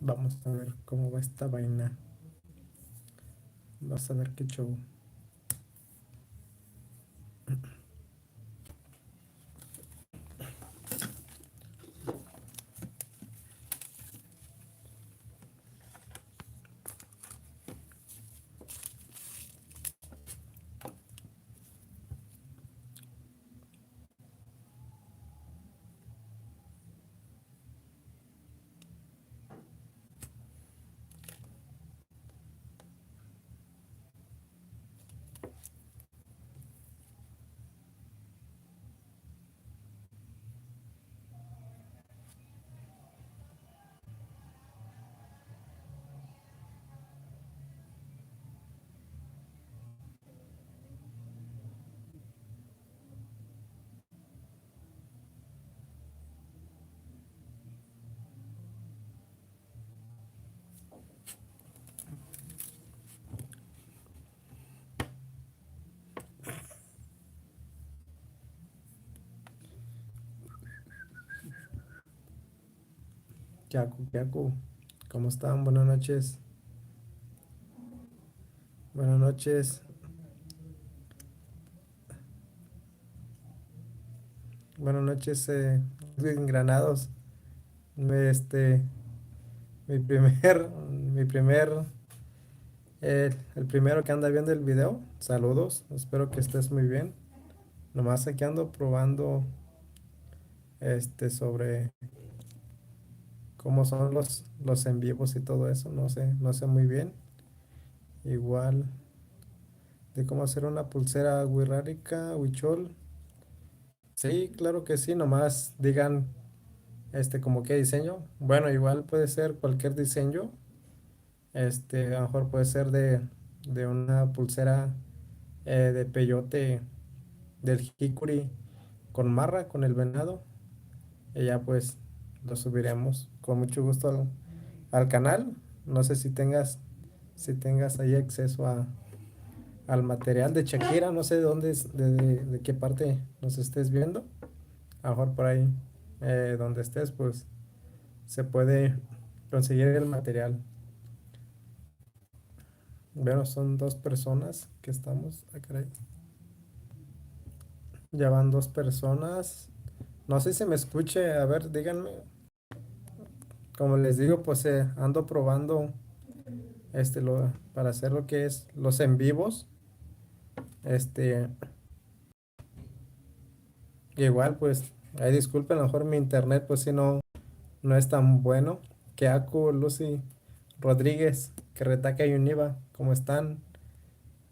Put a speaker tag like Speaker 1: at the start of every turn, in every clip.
Speaker 1: Vamos a ver cómo va esta vaina. Vamos a ver qué show. Yaku, ¿cómo están? Buenas noches. Buenas noches. Buenas noches, Edwin Granados. Este, mi primer, el primero que anda viendo el video. Saludos, espero que estés muy bien. Nomás aquí ando probando, sobre cómo son los en vivos y todo eso. No sé muy bien. Igual de cómo hacer una pulsera wixárika, huichol. Sí, claro que sí, nomás digan, como qué diseño. Bueno, igual puede ser cualquier diseño. A lo mejor puede ser de una pulsera de peyote del Hikuri con marra, con el venado. Y ya pues lo subiremos con mucho gusto al canal. No sé si tengas ahí acceso al material de Shakira. No sé de dónde de qué parte nos estés viendo. A lo mejor por ahí donde estés, pues se puede conseguir el material. Bueno, son dos personas que estamos. Ah, caray. Ya van dos personas. No sé si me escuche. A ver, díganme. Como les digo, pues ando probando para hacer lo que es los en vivos. Este, igual, pues, ahí disculpen, a lo mejor mi internet, pues si no es tan bueno. Que Aku, Lucy, Rodríguez, que Retaca y Univa, ¿cómo están?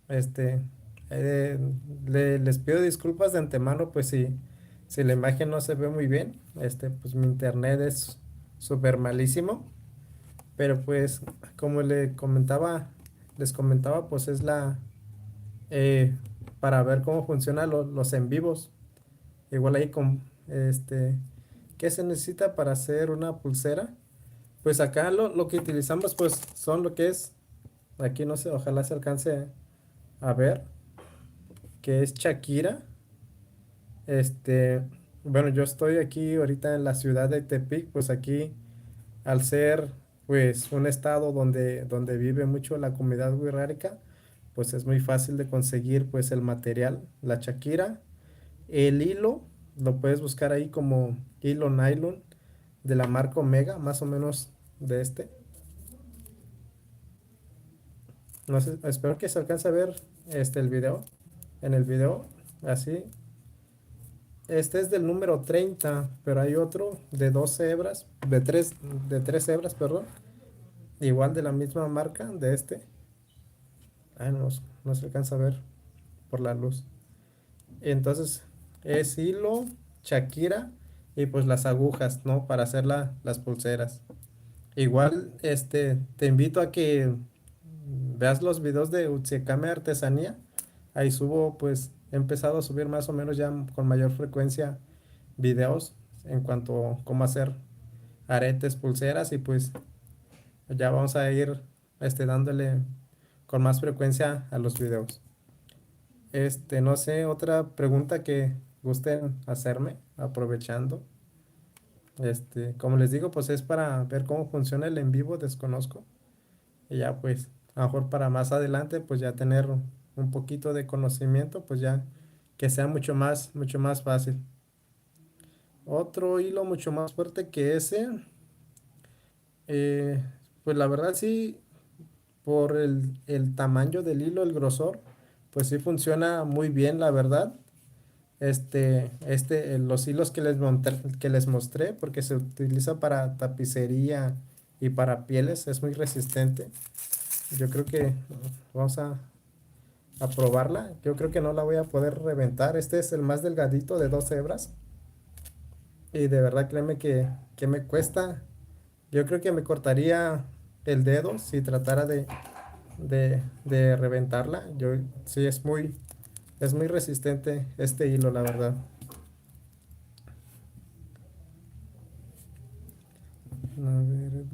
Speaker 1: Este, eh, les pido disculpas de antemano, pues si la imagen no se ve muy bien, pues mi internet es súper malísimo, pero pues como les comentaba, pues es eh, para ver cómo funcionan los en vivos. Igual ahí ¿qué se necesita para hacer una pulsera? Pues acá lo que utilizamos pues son lo que es, aquí no sé, ojalá se alcance a ver, que es Shakira. Este, bueno, yo estoy aquí ahorita en la ciudad de Tepic, pues aquí al ser pues un estado donde vive mucho la comunidad wixárika, pues es muy fácil de conseguir pues el material, la Shakira, el hilo, lo puedes buscar ahí como hilo nylon de la marca Omega, más o menos de este. No sé, espero que se alcance a ver el video, en el video, así. Este es del número 30, pero hay otro de 12 hebras, de tres hebras, perdón. Igual de la misma marca de este. Ah, no se alcanza a ver por la luz. Entonces, es hilo, Shakira y pues las agujas, ¿no? Para hacer las pulseras. Igual, te invito a que veas los videos de Utsikame Artesanía. Ahí subo, pues, he empezado a subir más o menos ya con mayor frecuencia videos en cuanto a cómo hacer aretes, pulseras y pues ya vamos a ir dándole con más frecuencia a los videos. No sé, otra pregunta que gusten hacerme, aprovechando. Como les digo, pues es para ver cómo funciona el en vivo, desconozco. Y ya pues, a lo mejor para más adelante, pues ya tener un poquito de conocimiento, pues ya que sea mucho más fácil. Otro hilo mucho más fuerte que ese, eh, pues la verdad sí, por el tamaño del hilo, el grosor, pues sí funciona muy bien, la verdad. Los hilos que les mostré, porque se utiliza para tapicería y para pieles, es muy resistente. Yo creo que vamos a probarla. Yo creo que no la voy a poder reventar. Este es el más delgadito de 2 hebras. Y de verdad, créeme que me cuesta. Yo creo que me cortaría el dedo si tratara de reventarla. Sí, es muy resistente este hilo, la verdad. A ver.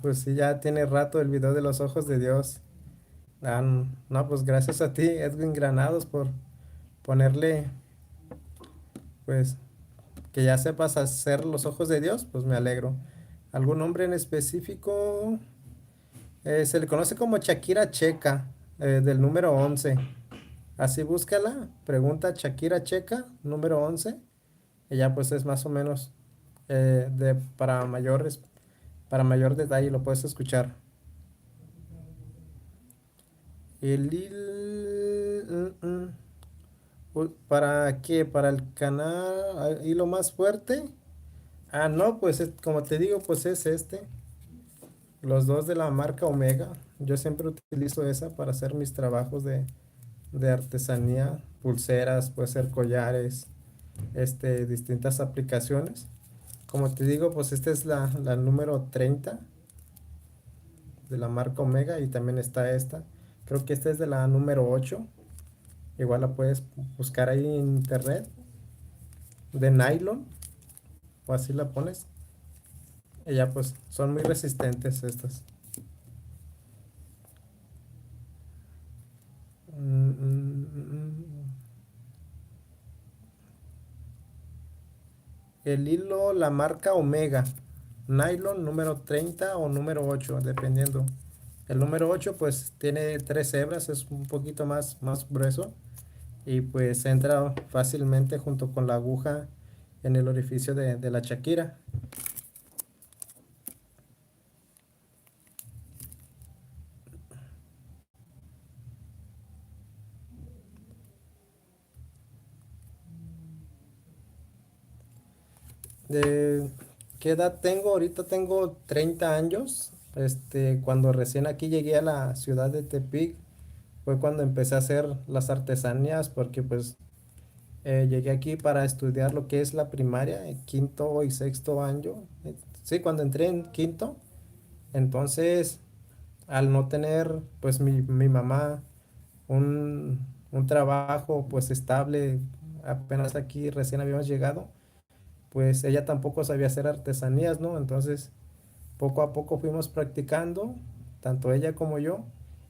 Speaker 1: Pues sí, ya tiene rato el video de los ojos de Dios. No, pues gracias a ti, Edwin Granados, por ponerle, pues, que ya sepas hacer los ojos de Dios, pues me alegro. ¿Algún nombre en específico? Se le conoce como Shakira Checa, del número 11. Así búscala, pregunta Shakira Checa, número 11. Y ya pues es más o menos para mayor detalle lo puedes escuchar. El ¿Para qué? ¿Para el canal hilo más fuerte? No, pues como te digo, pues es este. Los dos de la marca Omega. Yo siempre utilizo esa para hacer mis trabajos de artesanía, pulseras, puede ser collares, distintas aplicaciones. Como te digo, pues esta es la número 30 de la marca Omega y también está esta. Creo que esta es de la número 8. Igual la puedes buscar ahí en internet. De nylon, o así la pones. Y ya pues son muy resistentes estas. Mm, mm, mm. El hilo, la marca Omega. Nylon número 30 o número 8 dependiendo. El número 8 pues tiene 3 hebras, es un poquito más grueso. Y pues entra fácilmente junto con la aguja en el orificio de la Shakira. ¿De qué edad tengo? Ahorita tengo 30 años. Cuando recién aquí llegué a la ciudad de Tepic, fue cuando empecé a hacer las artesanías, porque pues llegué aquí para estudiar lo que es la primaria, en quinto y sexto año. Sí, cuando entré en quinto, entonces al no tener pues mi mamá un, un trabajo pues estable, apenas aquí recién habíamos llegado, pues ella tampoco sabía hacer artesanías, ¿no? Entonces poco a poco fuimos practicando, tanto ella como yo,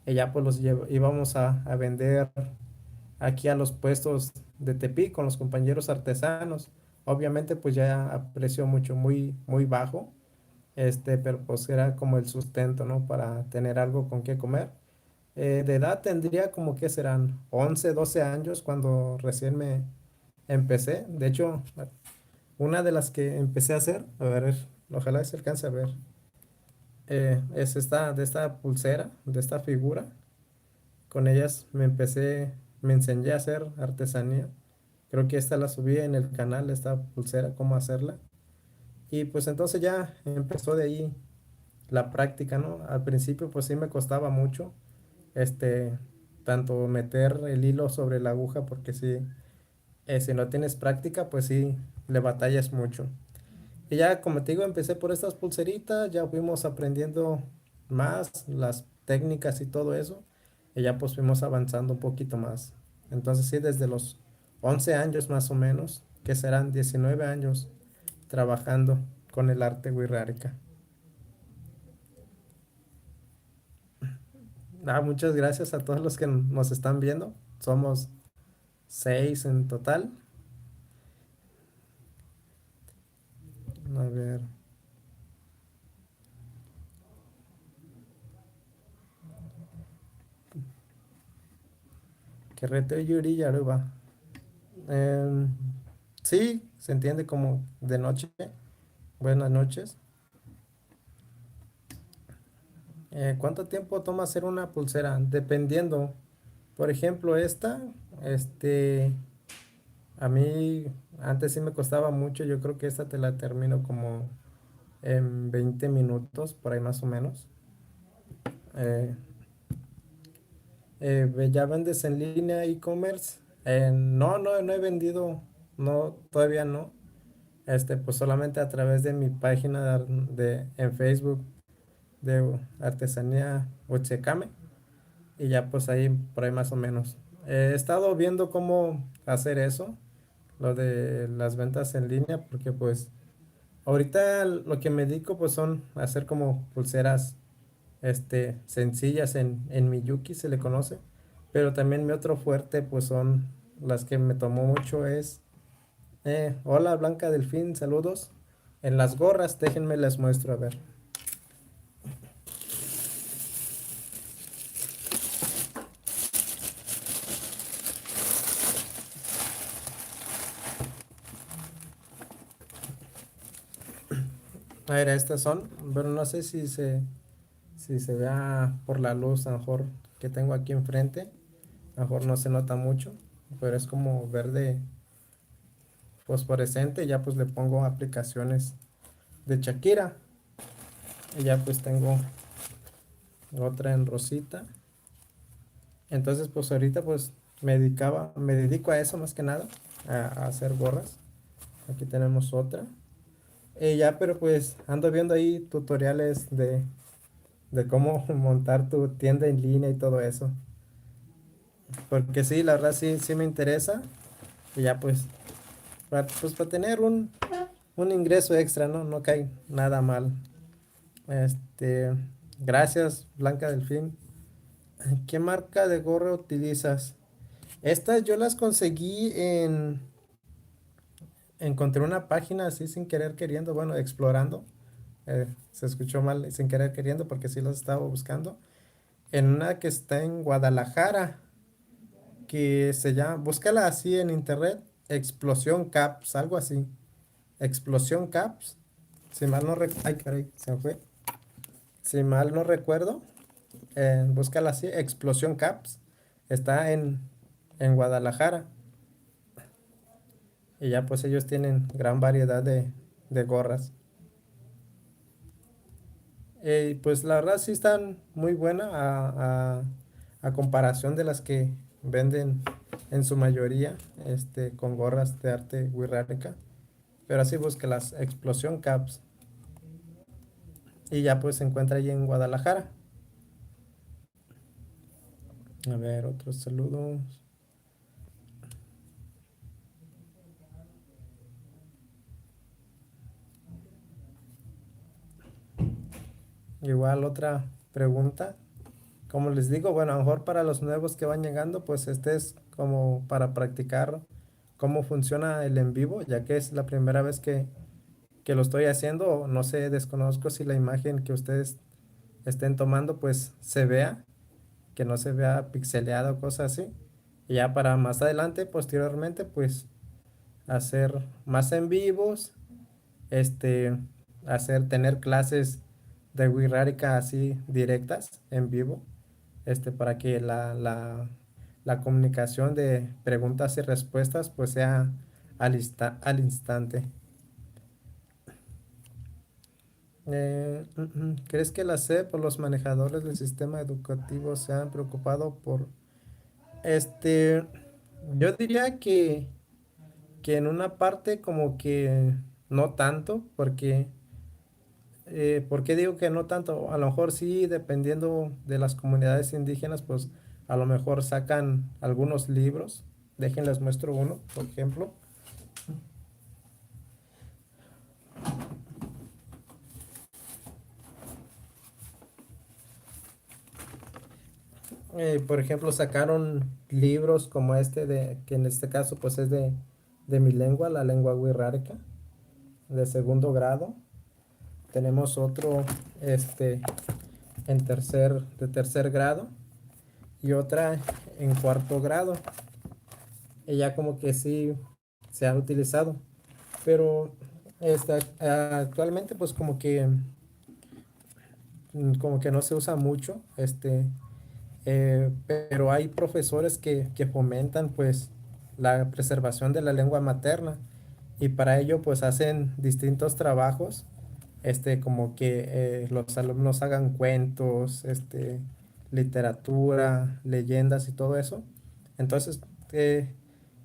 Speaker 1: y ya pues íbamos a vender aquí a los puestos de Tepic con los compañeros artesanos. Obviamente pues ya a precio muy bajo, pero pues era como el sustento, ¿no? Para tener algo con qué comer. De edad tendría como que serán 11 12 años cuando recién me empecé. De hecho, una de las que empecé a hacer, a ver, ojalá se alcance a ver, es de esta pulsera, de esta figura. Con ellas me enseñé a hacer artesanía. Creo que esta la subí en el canal, esta pulsera, cómo hacerla. Y pues entonces ya empezó de ahí la práctica, ¿no? Al principio pues sí me costaba mucho, este, tanto meter el hilo sobre la aguja, porque sí, si no tienes práctica, pues sí, le batallas mucho. Y ya, como te digo, empecé por estas pulseritas, ya fuimos aprendiendo más las técnicas y todo eso, y ya pues fuimos avanzando un poquito más. Entonces sí, desde los 11 años más o menos, que serán 19 años trabajando con el arte wixárika. Muchas gracias a todos los que nos están viendo. Somos 6 en total. A ver, Querrete Yuri Yaruba. Em, sí, se entiende como de noche. Buenas noches. ¿Cuánto tiempo toma hacer una pulsera? Dependiendo. Por ejemplo, este, a mí antes sí me costaba mucho. Yo creo que esta te la termino como en 20 minutos, por ahí más o menos. Eh, ¿Ya vendes en línea e-commerce? No, no, no he vendido, no, todavía no. Pues solamente a través de mi página en Facebook de Artesanía Uchecame y ya pues ahí, por ahí más o menos. He estado viendo cómo hacer eso, lo de las ventas en línea, porque pues ahorita lo que me dedico pues son a hacer como pulseras sencillas en Miyuki se le conoce, pero también mi otro fuerte pues son las que me tomó mucho es, hola Blanca Delfín, saludos. En las gorras, déjenme les muestro a ver. A ver, estas son, pero no sé si se vea por la luz, a lo mejor que tengo aquí enfrente, a lo mejor no se nota mucho, pero es como verde fosforescente, ya pues le pongo aplicaciones de Shakira, y ya pues tengo otra en rosita. Entonces, pues ahorita pues me dedico a eso más que nada, a hacer gorras. Aquí tenemos otra. Ya, pero pues ando viendo ahí tutoriales de cómo montar tu tienda en línea y todo eso. Porque sí, la verdad sí, sí me interesa. Y ya pues para tener un ingreso extra, ¿no? No cae nada mal. Este, gracias, Blanca Delfín. ¿Qué marca de gorra utilizas? Estas yo las conseguí encontré una página así sin querer queriendo, bueno, explorando. Se escuchó mal, sin querer queriendo, porque sí las estaba buscando. En una que está en Guadalajara, que se llama, búscala así en internet, Explosión Caps, algo así. Explosión Caps, si mal no recuerdo, ay caray, se me fue. Si mal no recuerdo, búscala así, Explosión Caps, está en Guadalajara. Y ya pues ellos tienen gran variedad de gorras. Pues la verdad sí están muy buenas a comparación de las que venden en su mayoría con gorras de arte wixárika. Pero así busca las Explosión Caps y ya pues se encuentra ahí en Guadalajara. A ver, otros saludos. Igual otra pregunta. Como les digo, bueno, a lo mejor para los nuevos que van llegando, pues este es como para practicar cómo funciona el en vivo, ya que es la primera vez que lo estoy haciendo. No sé, desconozco si la imagen que ustedes estén tomando, pues se vea, que no se vea pixeleado o cosas así. Y ya para más adelante, posteriormente, pues hacer más en vivos, este, tener clases de Wixárika así directas en vivo, para que la comunicación de preguntas y respuestas pues sea al instante. ¿Crees que la SEP o los manejadores del sistema educativo se han preocupado por este? Yo diría que en una parte como que no tanto, porque ¿por qué digo que no tanto? A lo mejor sí, dependiendo de las comunidades indígenas, pues a lo mejor sacan algunos libros. Déjenles muestro uno, por ejemplo. Por ejemplo, sacaron libros como que en este caso pues es de mi lengua, la lengua wixárika. de segundo grado. Tenemos otro de tercer grado y otra en cuarto grado. Ella como que sí se ha utilizado, pero actualmente pues como que no se usa mucho, pero hay profesores que fomentan pues la preservación de la lengua materna y para ello pues hacen distintos trabajos, como que los alumnos hagan cuentos, literatura, leyendas y todo eso. Entonces,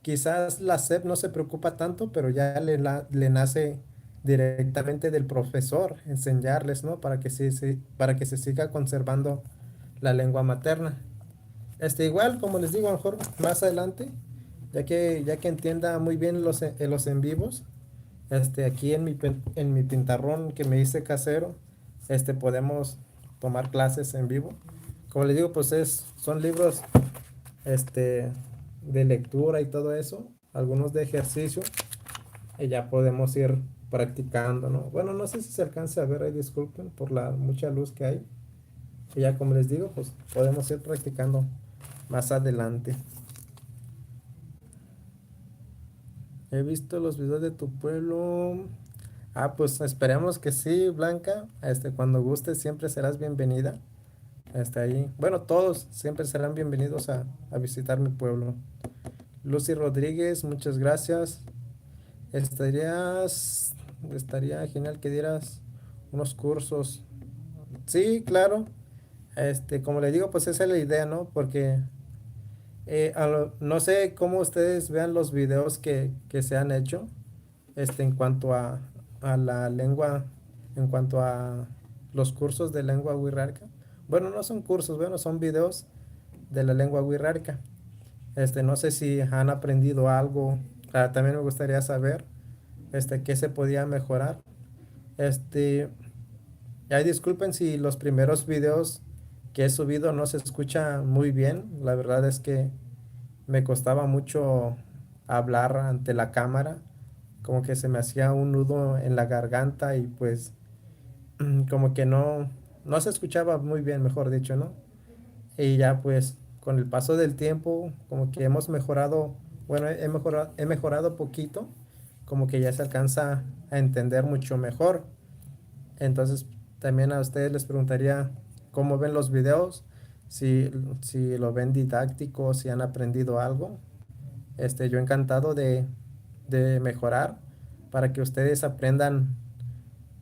Speaker 1: quizás la SEP no se preocupa tanto, pero ya le nace directamente del profesor enseñarles, ¿no? Para que se siga conservando la lengua materna. Igual, como les digo, a lo mejor más adelante, ya que entienda muy bien los en vivos, aquí en mi pintarrón que me hice casero, podemos tomar clases en vivo. Como les digo, pues son libros, este, de lectura y todo eso, algunos de ejercicio, y ya podemos ir practicando, ¿no? Bueno, no sé si se alcance a ver ahí, disculpen por la mucha luz que hay. Y ya como les digo, pues podemos ir practicando más adelante. He visto los videos de tu pueblo. Ah, pues esperemos que sí, Blanca. Cuando gustes siempre serás bienvenida. Ahí. Bueno, todos siempre serán bienvenidos a visitar mi pueblo. Lucy Rodríguez, muchas gracias. Estaría genial que dieras unos cursos. Sí, claro. Como le digo, pues esa es la idea, ¿no? Porque no sé cómo ustedes vean los videos que se han hecho, en cuanto a la lengua, en cuanto a los cursos de lengua wixárika. Bueno, no son cursos, bueno, son videos de la lengua wixárika. No sé si han aprendido algo. También me gustaría saber, qué se podía mejorar. Este, ya disculpen si los primeros videos que he subido no se escucha muy bien. La verdad es que me costaba mucho hablar ante la cámara, como que se me hacía un nudo en la garganta y pues como que no se escuchaba muy bien, mejor dicho, ¿no? Y ya pues con el paso del tiempo como que hemos mejorado, bueno, he mejorado poquito, como que ya se alcanza a entender mucho mejor. Entonces también a ustedes les preguntaría cómo ven los videos, si, si lo ven didáctico, si han aprendido algo. Yo encantado de mejorar para que ustedes aprendan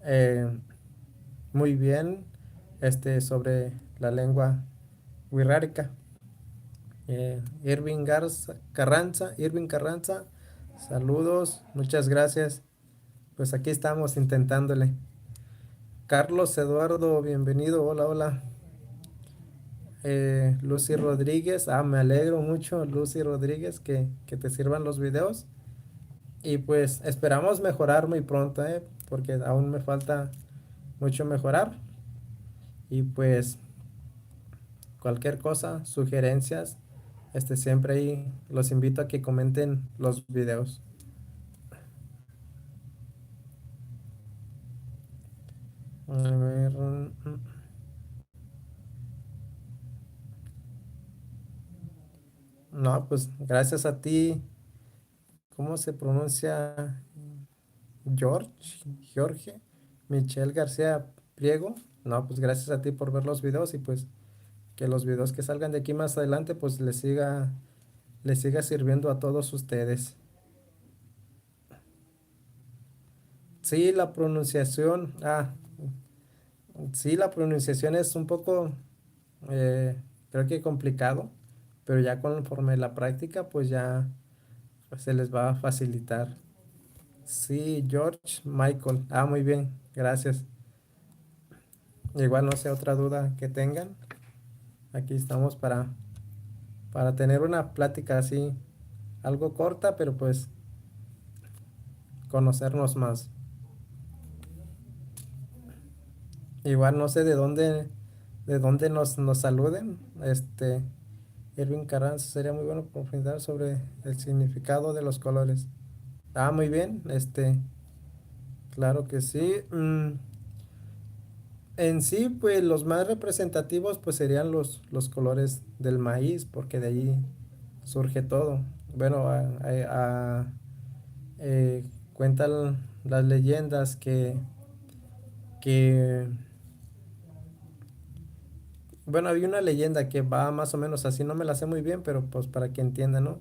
Speaker 1: eh, muy bien, sobre la lengua wixárika. Irving Carranza, saludos, muchas gracias. Pues aquí estamos intentándole. Carlos Eduardo, bienvenido, hola, hola. Lucy Rodríguez, me alegro mucho, Lucy Rodríguez, que te sirvan los videos. Y pues esperamos mejorar muy pronto, porque aún me falta mucho mejorar. Y pues cualquier cosa, sugerencias, siempre ahí los invito a que comenten los videos. A ver, no, pues gracias a ti. ¿Cómo se pronuncia? George, Jorge, Michelle García Priego. No, pues gracias a ti por ver los videos y pues que los videos que salgan de aquí más adelante pues les siga sirviendo a todos ustedes. Sí, la pronunciación, sí, la pronunciación es un poco, creo que complicado, pero ya conforme la práctica pues ya pues, se les va a facilitar. Sí, George Michael. Muy bien, gracias. Igual no sé otra duda que tengan. Aquí estamos para tener una plática así, algo corta, pero pues conocernos más. Igual no sé de dónde nos saluden. Irving Carranza sería muy bueno profundizar sobre el significado de los colores. Muy bien, Claro que sí. En sí, pues los más representativos pues serían los colores del maíz, porque de allí surge todo. Bueno, eh, cuentan las leyendas que, bueno, había una leyenda que va más o menos así, no me la sé muy bien, pero pues para que entiendan, ¿no?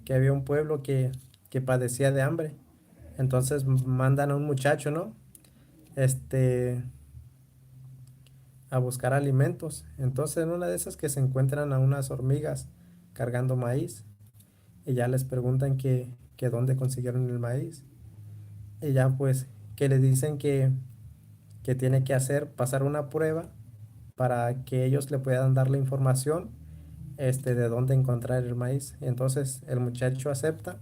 Speaker 1: Que había un pueblo que padecía de hambre. Entonces mandan a un muchacho, ¿no? Este, a buscar alimentos. Entonces en una de esas que se encuentran a unas hormigas cargando maíz y ya les preguntan que dónde consiguieron el maíz. Y ya pues que le dicen que tiene que hacer, pasar una prueba para que ellos le puedan dar la información de dónde encontrar el maíz. Entonces el muchacho acepta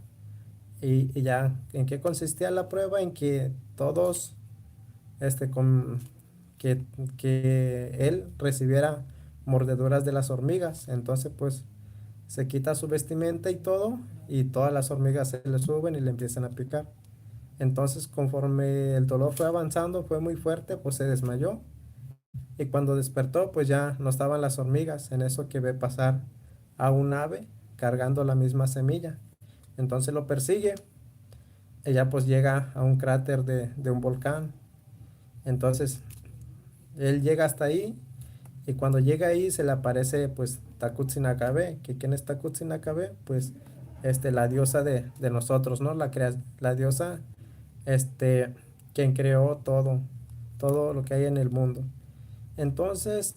Speaker 1: y ya, ¿en qué consistía la prueba? En que todos, este, con, que, que él recibiera mordeduras de las hormigas. Entonces pues se quita su vestimenta y todo y todas las hormigas se le suben y le empiezan a picar. Entonces, conforme el dolor fue avanzando, fue muy fuerte, pues se desmayó. Y cuando despertó, pues ya no estaban las hormigas. En eso que ve pasar a un ave cargando la misma semilla. Entonces lo persigue. Ella pues llega a un cráter de un volcán. Entonces él llega hasta ahí. Y cuando llega ahí se le aparece pues Takutsi Nakabe. ¿Que quién es Takutsi Nakabe? Pues la diosa de nosotros, ¿no? La diosa este, quien creó todo, todo lo que hay en el mundo. Entonces,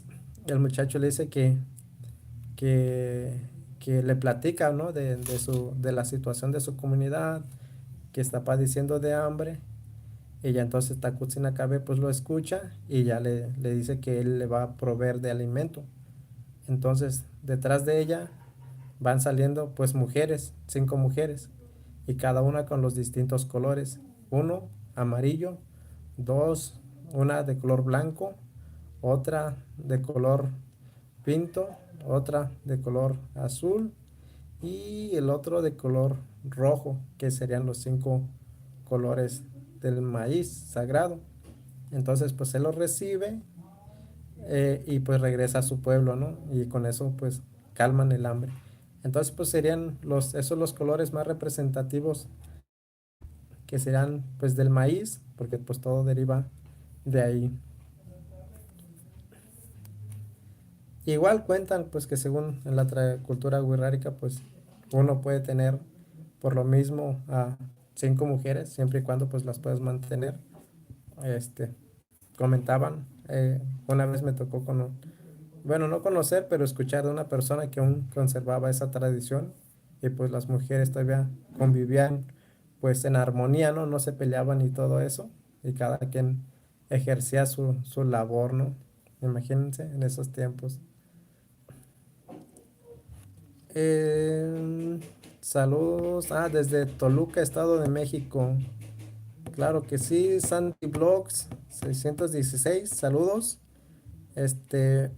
Speaker 1: el muchacho le dice que, que le platica, ¿no? De la situación de su comunidad, que está padeciendo de hambre. Y ya entonces Takutsi Nakabe pues lo escucha y ya le dice que él le va a proveer de alimento. Entonces, detrás de ella van saliendo pues mujeres, 5 mujeres, y cada una con los distintos colores. Uno, amarillo, dos, una de color blanco, otra de color pinto, otra de color azul y el otro de color rojo, que serían los 5 colores del maíz sagrado. Entonces, pues él lo recibe y pues regresa a su pueblo, ¿no? Y con eso pues calman el hambre. Entonces pues serían esos los colores más representativos que serán pues del maíz, porque pues todo deriva de ahí. Igual cuentan pues que según en la cultura wixárika pues uno puede tener por lo mismo a 5 mujeres, siempre y cuando pues las puedas mantener. Este, comentaban, una vez me tocó bueno, no conocer, pero escuchar de una persona que aún conservaba esa tradición y pues las mujeres todavía convivían pues en armonía, ¿no? No se peleaban y todo eso y cada quien ejercía su labor, ¿no? Imagínense en esos tiempos. Eh, Saludos, desde Toluca, Estado de México. Claro que sí, Sandy Blogs 616, saludos. Este,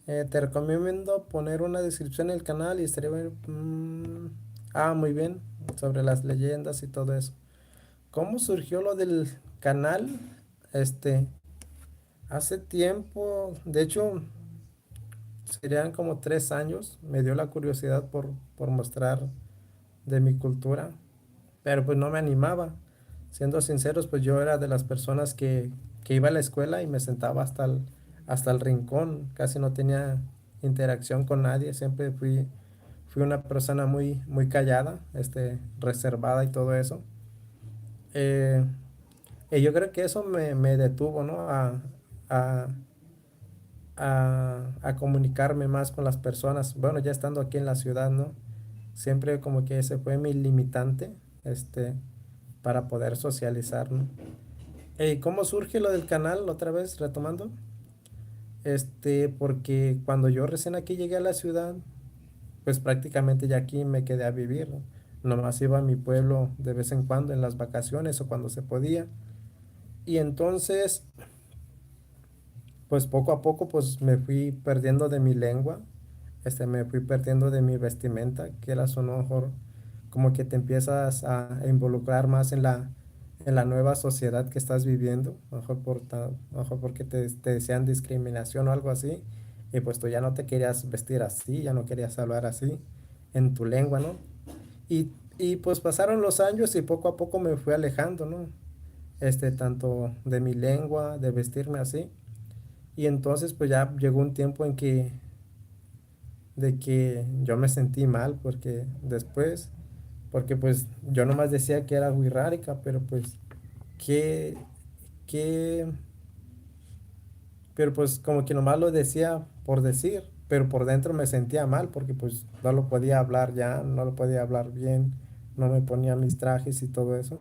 Speaker 1: Te recomiendo poner una descripción en el canal y estaría bien. Muy bien, sobre las leyendas y todo eso. ¿Cómo surgió lo del canal? Este, Hace tiempo, de hecho, serían como 3 años, me dio la curiosidad por mostrar de mi cultura, pero pues no me animaba. Siendo sinceros, pues yo era de las personas que iba a la escuela y me sentaba hasta el rincón, casi no tenía interacción con nadie, siempre fui una persona muy, muy callada, reservada y todo eso. Eh, y yo creo que eso me detuvo, ¿no? A, a comunicarme más con las personas. Bueno, ya estando aquí en la ciudad, ¿no? Siempre como que ese fue mi limitante, para poder socializar, ¿no? ¿Y cómo surge lo del canal? Otra vez, retomando. Porque cuando yo recién aquí llegué a la ciudad, pues prácticamente ya aquí me quedé a vivir, ¿no? Nomás iba a mi pueblo de vez en cuando en las vacaciones o cuando se podía. Y entonces, pues poco a poco, pues me fui perdiendo de mi lengua, me fui perdiendo de mi vestimenta, que era a lo mejor como que te empiezas a involucrar más en la nueva sociedad que estás viviendo, a lo mejor a lo mejor porque te decían discriminación o algo así, y pues tú ya no te querías vestir así, ya no querías hablar así en tu lengua, ¿no? Y pues pasaron los años y poco a poco me fui alejando, ¿no? Tanto de mi lengua, de vestirme así. Y entonces pues ya llegó un tiempo de que yo me sentí mal porque después, porque pues yo nomás decía que era wixárika, pero pues que, que, pero pues como que nomás lo decía por decir, pero por dentro me sentía mal porque pues no lo podía hablar ya, no lo podía hablar bien, no me ponía mis trajes y todo eso.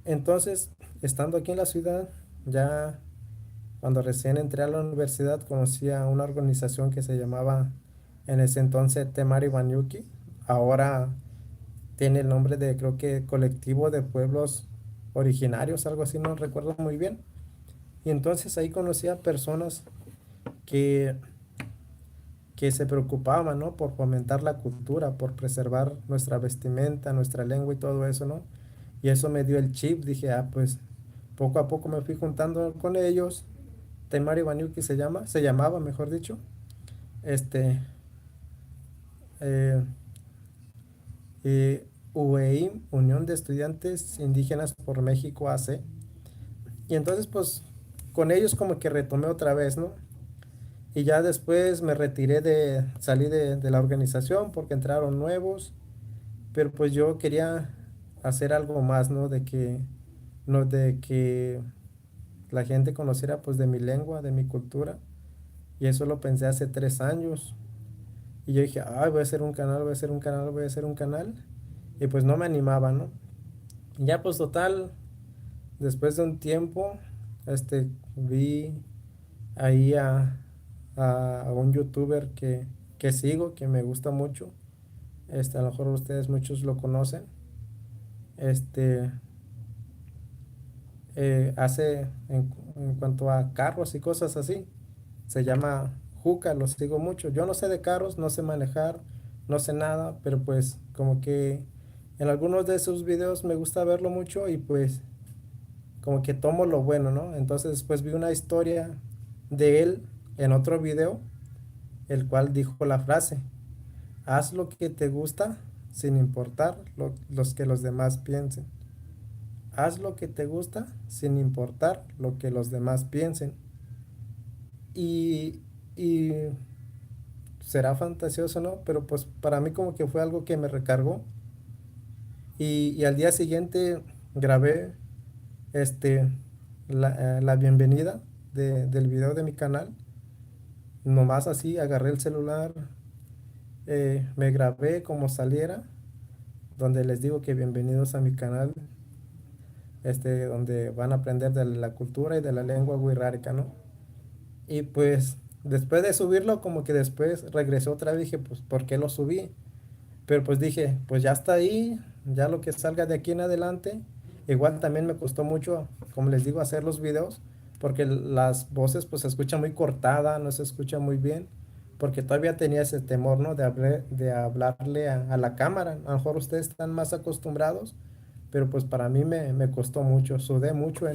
Speaker 1: Entonces, estando aquí en la ciudad, ya cuando recién entré a la universidad, conocí a una organización que se llamaba en ese entonces Temari Banyuki. Ahora tiene el nombre de, creo que, Colectivo de Pueblos Originarios, algo así, no recuerdo muy bien. Y entonces ahí conocí a personas que, que se preocupaban, ¿no? Por fomentar la cultura, por preservar nuestra vestimenta, nuestra lengua y todo eso, ¿no? Y eso me dio el chip, dije, ah, pues poco a poco me fui juntando con ellos. Temari Banyuki se llamaba, mejor dicho. Este, eh, UEIM, Unión de Estudiantes Indígenas por México AC. Y entonces, pues, con ellos como que retomé otra vez, ¿no? Y ya después me retiré salí de la organización porque entraron nuevos, pero pues yo quería hacer algo más, ¿no? No, de que la gente conociera pues de mi lengua, de mi cultura. Y eso lo pensé hace 3 años. Y yo dije, ay, voy a hacer un canal, voy a hacer un canal, voy a hacer un canal. Y pues no me animaba, ¿no? Y ya pues total, después de un tiempo, vi ahí a un youtuber que sigo, que me gusta mucho. A lo mejor ustedes muchos lo conocen. Este, hace en cuanto a carros y cosas así. Se llama Juca, lo sigo mucho. Yo no sé de carros, no sé manejar, no sé nada, pero pues como que en algunos de sus videos me gusta verlo mucho y pues como que tomo lo bueno, ¿no? Entonces después vi una historia de él en otro video, el cual dijo la frase, haz lo que te gusta sin importar los que los demás piensen. Haz lo que te gusta sin importar lo que los demás piensen. Y, y será fantasioso, ¿no? Pero pues para mí como que fue algo que me recargó. Y al día siguiente grabé este, la bienvenida del video de mi canal. Nomás así, agarré el celular, me grabé como saliera, donde les digo que bienvenidos a mi canal, donde van a aprender de la cultura y de la lengua wixárika, ¿no? Y pues después de subirlo, como que después regresé otra vez y dije, pues, ¿por qué lo subí? Pero pues dije, pues ya está ahí, ya lo que salga de aquí en adelante. Igual también me costó mucho, como les digo, hacer los videos, porque las voces pues se escucha muy cortada, no se escucha muy bien, porque todavía tenía ese temor, ¿no? De hablarle a la cámara. A lo mejor ustedes están más acostumbrados, pero pues para mí me costó mucho, sudé mucho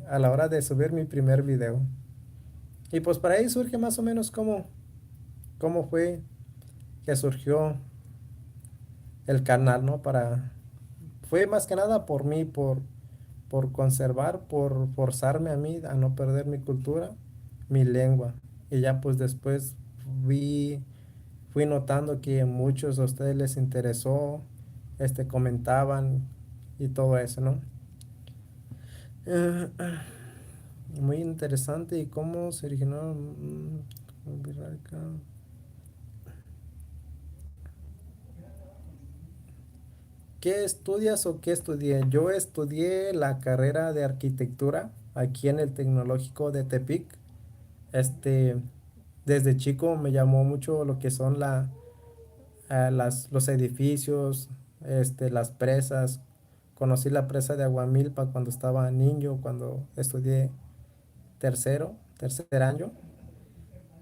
Speaker 1: a la hora de subir mi primer video. Y pues para ahí surge más o menos cómo fue que surgió el canal, ¿no? Fue más que nada por mí, por conservar, por forzarme a mí a no perder mi cultura, mi lengua. Y ya pues después vi, fui notando que a muchos de ustedes les interesó, comentaban y todo eso, ¿no? Eh, Muy interesante y cómo se originó. ¿Qué estudias o qué estudié? Yo estudié la carrera de arquitectura aquí en el Tecnológico de Tepic. Este, Desde chico me llamó mucho lo que son los edificios, las presas. Conocí la presa de Aguamilpa cuando estaba niño, cuando estudié tercer año.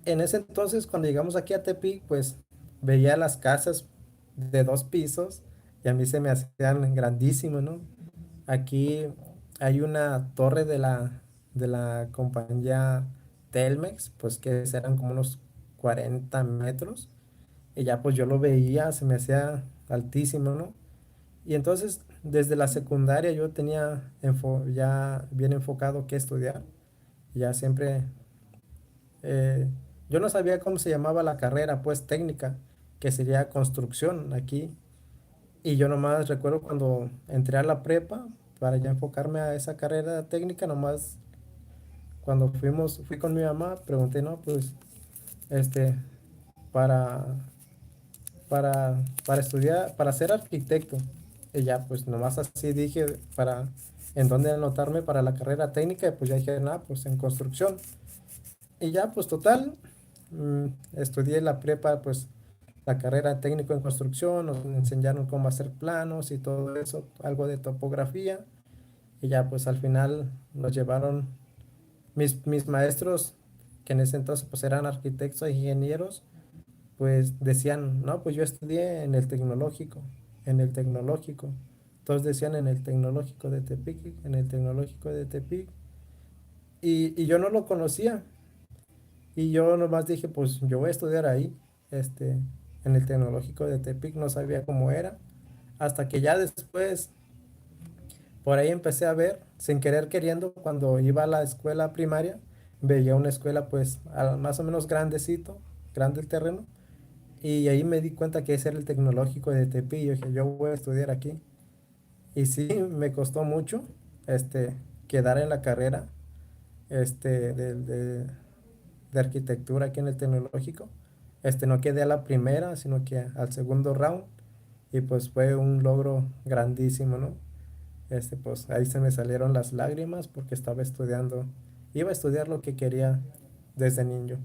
Speaker 1: En ese entonces, cuando llegamos aquí a Tepic, pues veía las casas de 2 pisos y a mí se me hacían grandísimos, ¿no? Aquí hay una torre de la compañía Telmex, pues que eran como unos 40 metros. Y ya pues yo lo veía, se me hacía altísimo, ¿no? Y entonces desde la secundaria yo tenía ya bien enfocado qué estudiar. Ya siempre, eh, yo no sabía cómo se llamaba la carrera, pues técnica, que sería construcción aquí. Y yo nomás recuerdo cuando entré a la prepa para ya enfocarme a esa carrera técnica, nomás cuando fui con mi mamá, pregunté, no, pues, este, para, para estudiar, para ser arquitecto. Y ya, pues, nomás así dije, en dónde anotarme para la carrera técnica, y pues ya dije, nada, pues en construcción. Y ya, pues, total, estudié la prepa, pues, la carrera técnico en construcción, nos enseñaron cómo hacer planos y todo eso, algo de topografía. Y ya pues al final nos llevaron mis maestros, que en ese entonces pues eran arquitectos e ingenieros, pues decían, no, pues yo estudié en el tecnológico, en el tecnológico. Todos decían en el tecnológico de Tepic, en el tecnológico de Tepic. Y yo no lo conocía. Y yo nomás dije, pues yo voy a estudiar ahí, este, en el tecnológico de Tepic. No sabía cómo era. Hasta que ya después, por ahí empecé a ver, sin querer queriendo, cuando iba a la escuela primaria, veía una escuela pues más o menos grandecito, grande el terreno, y ahí me di cuenta que ese era el tecnológico de Tepi, y yo dije, yo voy a estudiar aquí. Y sí, me costó mucho, quedar en la carrera, este, de, de- de arquitectura aquí en el tecnológico. No quedé a la primera, sino que al segundo round, y pues fue un logro grandísimo, ¿no? Pues ahí se me salieron las lágrimas porque estaba estudiando, iba a estudiar lo que quería desde niño.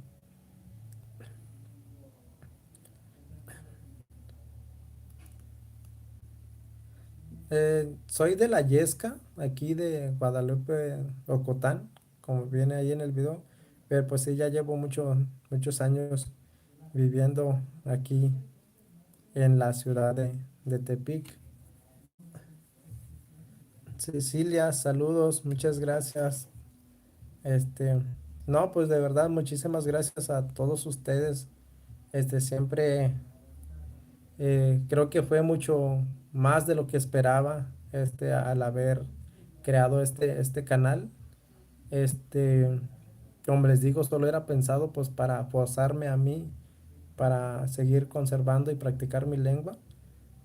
Speaker 1: Soy de la Yesca, aquí de Guadalupe, Ocotán, como viene ahí en el video, pero pues sí, ya llevo muchos años viviendo aquí en la ciudad de Tepic. Cecilia, saludos, muchas gracias. Este, no, pues de verdad, muchísimas gracias a todos ustedes. Siempre creo que fue mucho más de lo que esperaba, al haber creado este canal. Este, Como les digo, solo era pensado pues para forzarme a mí, para seguir conservando y practicar mi lengua,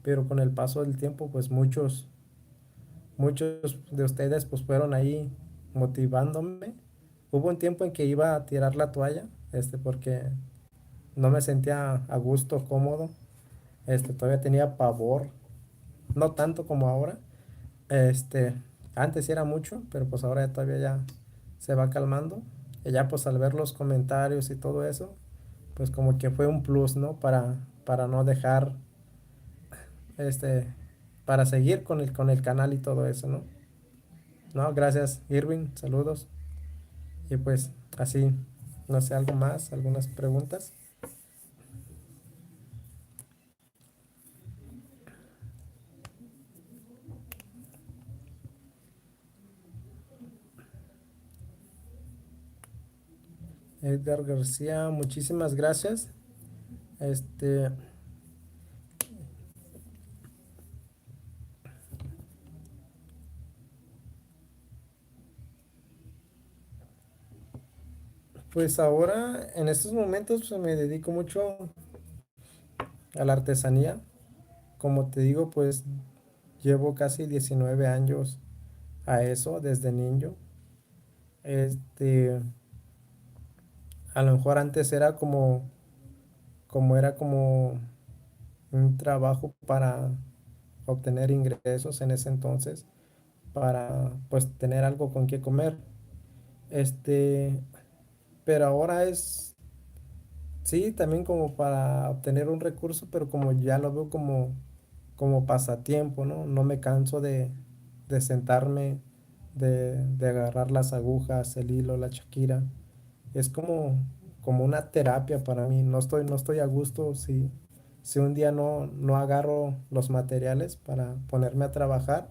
Speaker 1: pero con el paso del tiempo pues muchos de ustedes pues fueron ahí motivándome. Hubo un tiempo en que iba a tirar la toalla, porque no me sentía a gusto, cómodo, todavía tenía pavor, no tanto como ahora. Este, Antes sí era mucho, pero pues ahora todavía ya se va calmando. Y ya pues al ver los comentarios y todo eso, pues como que fue un plus, ¿no? Para no dejar, este, para seguir con el canal y todo eso, ¿no? No, gracias, Irving, saludos. Y pues así, no sé, algo más, algunas preguntas. Edgar García, muchísimas gracias. Este, pues ahora, en estos momentos, pues, me dedico mucho a la artesanía. Como te digo, pues llevo casi 19 años a eso desde niño. Este, a lo mejor antes era como un trabajo para obtener ingresos en ese entonces, para pues tener algo con qué comer. Este, pero ahora es, sí, también como para obtener un recurso, pero como ya lo veo como pasatiempo, ¿no? No me canso de sentarme, de agarrar las agujas, el hilo, la chaquira. Es como una terapia para mí. No estoy a gusto si un día no agarro los materiales para ponerme a trabajar.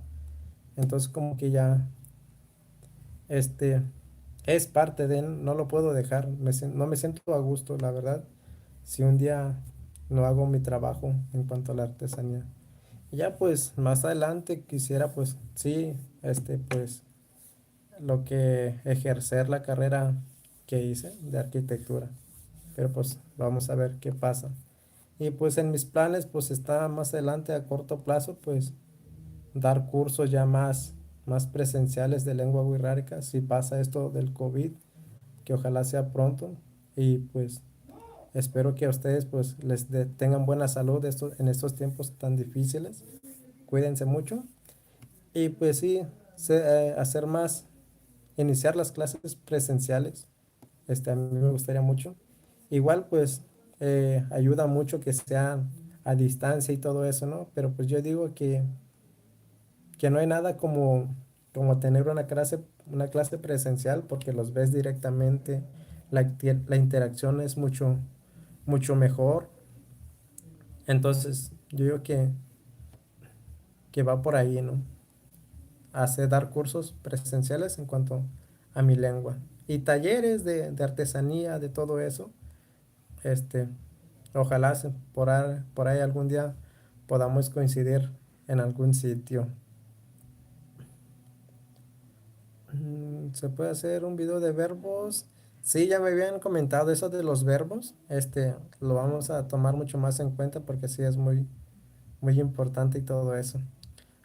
Speaker 1: Entonces como que ya, este, es parte de él, no lo puedo dejar, no me siento a gusto, la verdad, si un día no hago mi trabajo en cuanto a la artesanía. Y ya pues más adelante quisiera pues sí, pues lo que ejercer la carrera que hice de arquitectura. Pero pues vamos a ver qué pasa. Y pues en mis planes pues está más adelante a corto plazo pues dar cursos ya más presenciales de lengua wixárika si pasa esto del COVID, que ojalá sea pronto. Y pues espero que a ustedes pues tengan buena salud en estos tiempos tan difíciles. Cuídense mucho. Y pues sí, hacer más, iniciar las clases presenciales. A mí me gustaría mucho. Igual pues ayuda mucho que sean a distancia y todo eso, ¿no? Pero pues yo digo que no hay nada como tener una clase presencial porque los ves directamente, la interacción es mucho mejor. Entonces yo digo que va por ahí, ¿no? Hacer dar cursos presenciales en cuanto a mi lengua. Y talleres de artesanía, de todo eso. Este, ojalá por ahí algún día podamos coincidir en algún sitio. ¿Se puede hacer un video de verbos? Sí, ya me habían comentado eso de los verbos. Lo vamos a tomar mucho más en cuenta porque sí es muy importante y todo eso.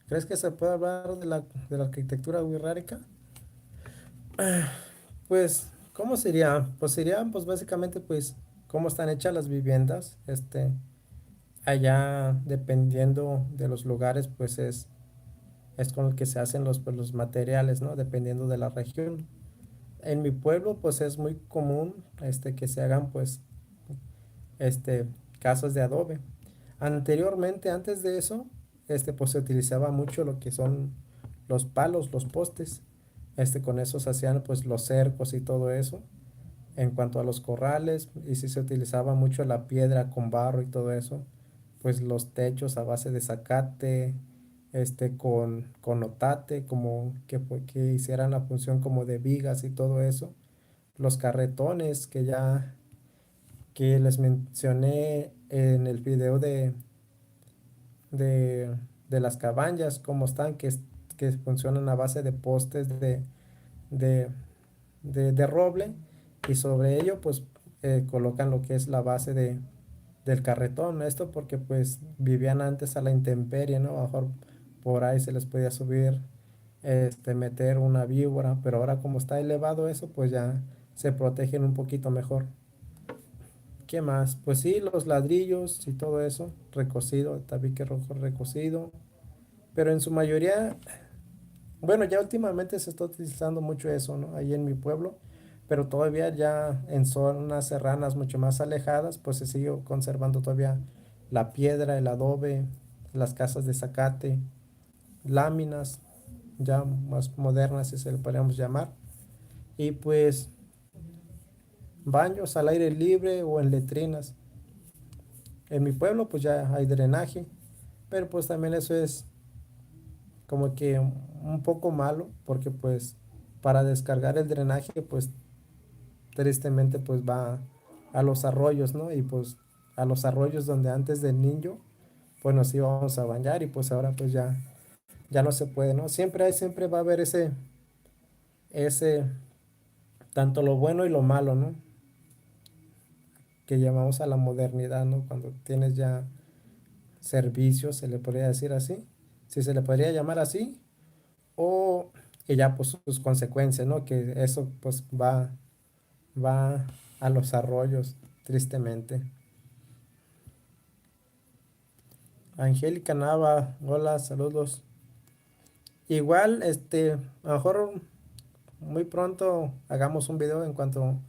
Speaker 1: ¿Crees que se puede hablar de la arquitectura wixárika? Pues, ¿cómo sería? Pues sería, pues básicamente, pues, cómo están hechas las viviendas. Allá, dependiendo de los lugares, pues es con el que se hacen los materiales, ¿no? Dependiendo de la región. En mi pueblo, pues es muy común, que se hagan, pues, este, casas de adobe. Anteriormente, antes de eso, pues se utilizaba mucho lo que son los palos, los postes. Con eso se hacían, pues, los cercos y todo eso. En cuanto a los corrales, y si se utilizaba mucho la piedra con barro y todo eso, pues los techos a base de zacate, con otate, como que hicieran la función como de vigas y todo eso. Los carretones que les mencioné en el video de, de las cabañas, como están, que funcionan a base de postes de, de roble y sobre ello pues colocan lo que es la base del carretón. Esto porque pues vivían antes a la intemperie, ¿no? A lo mejor por ahí se les podía subir, meter una víbora, pero ahora como está elevado eso, pues ya se protegen un poquito mejor. ¿Qué más? Pues sí, los ladrillos y todo eso, recocido, tabique rojo recocido, pero en su mayoría, bueno, ya últimamente se está utilizando mucho eso, ¿no? Ahí en mi pueblo, pero todavía ya en zonas serranas mucho más alejadas, pues se sigue conservando todavía la piedra, el adobe, las casas de zacate, láminas ya más modernas, si se le podríamos llamar, y pues baños al aire libre o en letrinas. En mi pueblo pues ya hay drenaje, pero pues también eso es como que un poco malo, porque pues para descargar el drenaje pues tristemente pues va a los arroyos, ¿no? Y pues a los arroyos donde antes del niño pues nos íbamos a bañar y pues ahora pues ya no se puede, ¿no? Siempre va a haber ese, tanto lo bueno y lo malo, ¿no? Que llamamos a la modernidad, ¿no? Cuando tienes ya servicios, se le podría decir así, si se le podría llamar así, o que ya pues sus consecuencias, ¿no? Que eso pues va a los arroyos, tristemente. Angélica Nava, hola, saludos. Igual, a lo mejor muy pronto hagamos un video en cuanto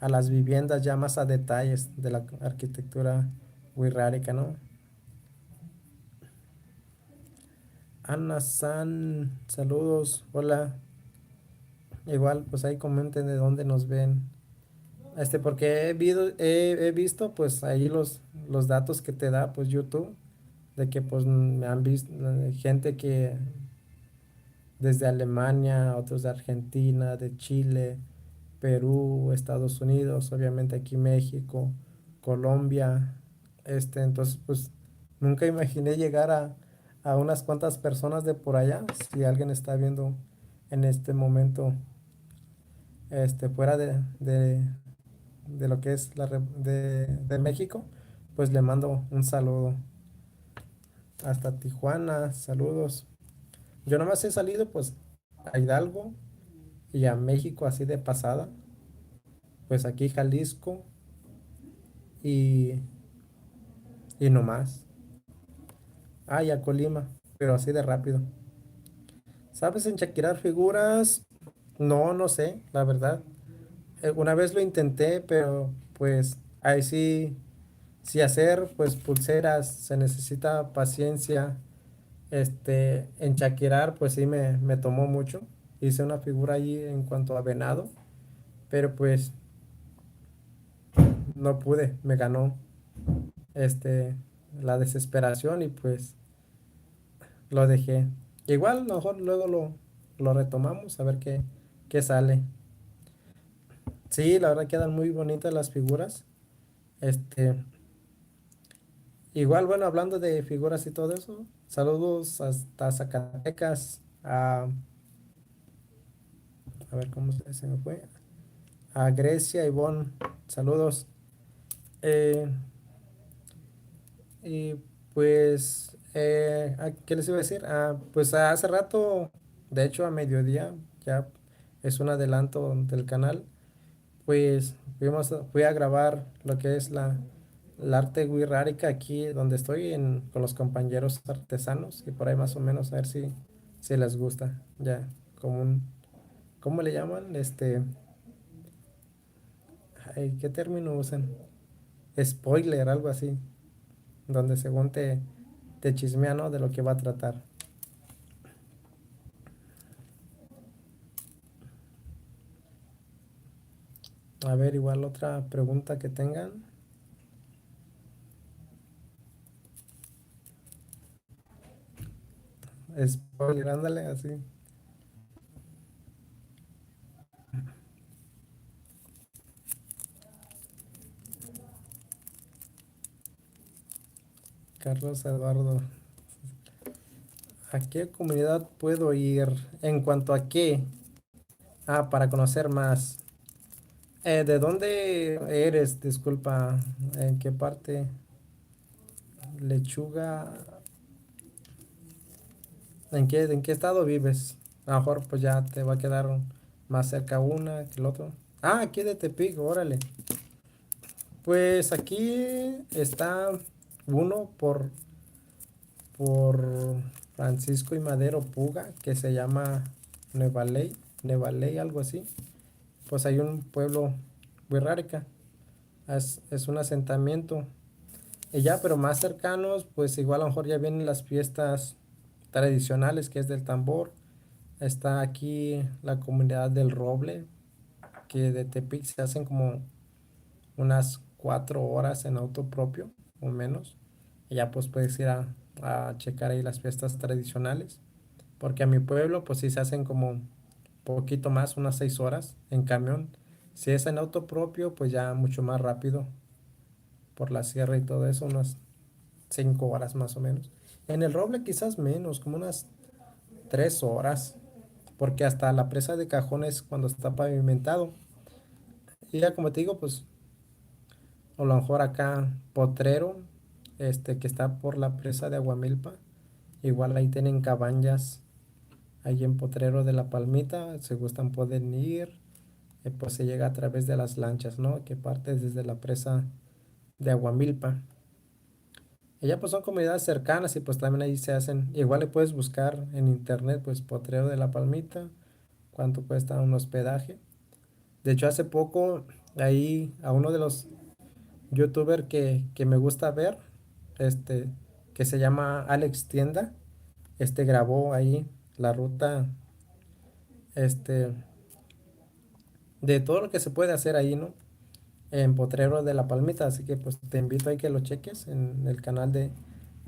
Speaker 1: a las viviendas ya más a detalles de la arquitectura wixárika, ¿no? Ana San, saludos, hola. Igual, pues ahí comenten de dónde nos ven. Porque he visto pues ahí los datos que te da pues YouTube, de que pues me han visto gente desde Alemania, otros de Argentina, de Chile, Perú, Estados Unidos, obviamente aquí México, Colombia. Entonces, pues nunca imaginé llegar a unas cuantas personas de por allá. Si alguien está viendo en este momento, fuera de lo que es de México, pues le mando un saludo hasta Tijuana, saludos. Yo nomás he salido pues a Hidalgo y a México así de pasada, pues aquí Jalisco y, y no más. Ah, y a Colima, pero así de rápido. ¿Sabes enchaquirar figuras? No, no sé, la verdad. Una vez lo intenté, pero pues ahí sí, sí hacer pues pulseras, se necesita paciencia. Enchaquirar pues sí me tomó mucho. Hice una figura ahí en cuanto a venado, pero pues no pude, me ganó este la desesperación y pues lo dejé. Igual, a lo mejor luego lo retomamos a ver qué sale. Sí, la verdad quedan muy bonitas las figuras. Este, igual, bueno, hablando de figuras y todo eso, saludos hasta Zacatecas, a ver cómo se me fue, a Grecia, Ivonne, saludos. Eh, y pues, ¿qué les iba a decir? Pues hace rato, de hecho a mediodía, ya es un adelanto del canal. Pues fui a grabar lo que es la arte wixárika aquí donde estoy con los compañeros artesanos y por ahí más o menos a ver si les gusta. Ya, como ¿cómo le llaman? Ay, ¿qué término usan? Spoiler, algo así, donde según te chismea, ¿no? De lo que va a tratar. A ver, igual otra pregunta que tengan. Spoiler, ándale, así. Carlos Eduardo. ¿A qué comunidad puedo ir? ¿En cuanto a qué? Para conocer más. ¿De dónde eres? Disculpa, ¿en qué parte? Lechuga. ¿En qué estado vives? A lo mejor pues ya te va a quedar más cerca una que el otro. Aquí de Tepic, órale. Pues aquí está uno por Francisco y Madero Puga, que se llama Nueva Ley, Nueva Ley, algo así. Pues hay un pueblo Wixárika, es un asentamiento. Y ya, pero más cercanos, pues igual a lo mejor ya vienen las fiestas tradicionales, que es del tambor. Está aquí la comunidad del Roble, que de Tepic se hacen como unas 4 horas en auto propio o menos. Y ya pues puedes ir a checar ahí las fiestas tradicionales. Porque a mi pueblo pues sí se hacen como poquito más, unas 6 horas en camión. Si es en auto propio, pues ya mucho más rápido por la sierra y todo eso, unas 5 horas más o menos. En el Roble quizás menos, como unas 3 horas, porque hasta la presa de Cajones cuando está pavimentado. Y ya como te digo, pues a lo mejor acá Potrero, que está por la presa de Aguamilpa, igual ahí tienen cabañas, ahí en Potrero de la Palmita, si gustan pueden ir, pues se llega a través de las lanchas, ¿no? Que parte desde la presa de Aguamilpa. Y ya pues son comunidades cercanas y pues también ahí se hacen, igual le puedes buscar en internet pues Potrero de la Palmita, cuánto cuesta un hospedaje. De hecho hace poco ahí a uno de los youtubers que me gusta ver, este, que se llama Alex Tienda, grabó ahí la ruta, este, de todo lo que se puede hacer ahí, ¿no? En Potrero de la Palmita, así que pues te invito a que lo cheques en el canal de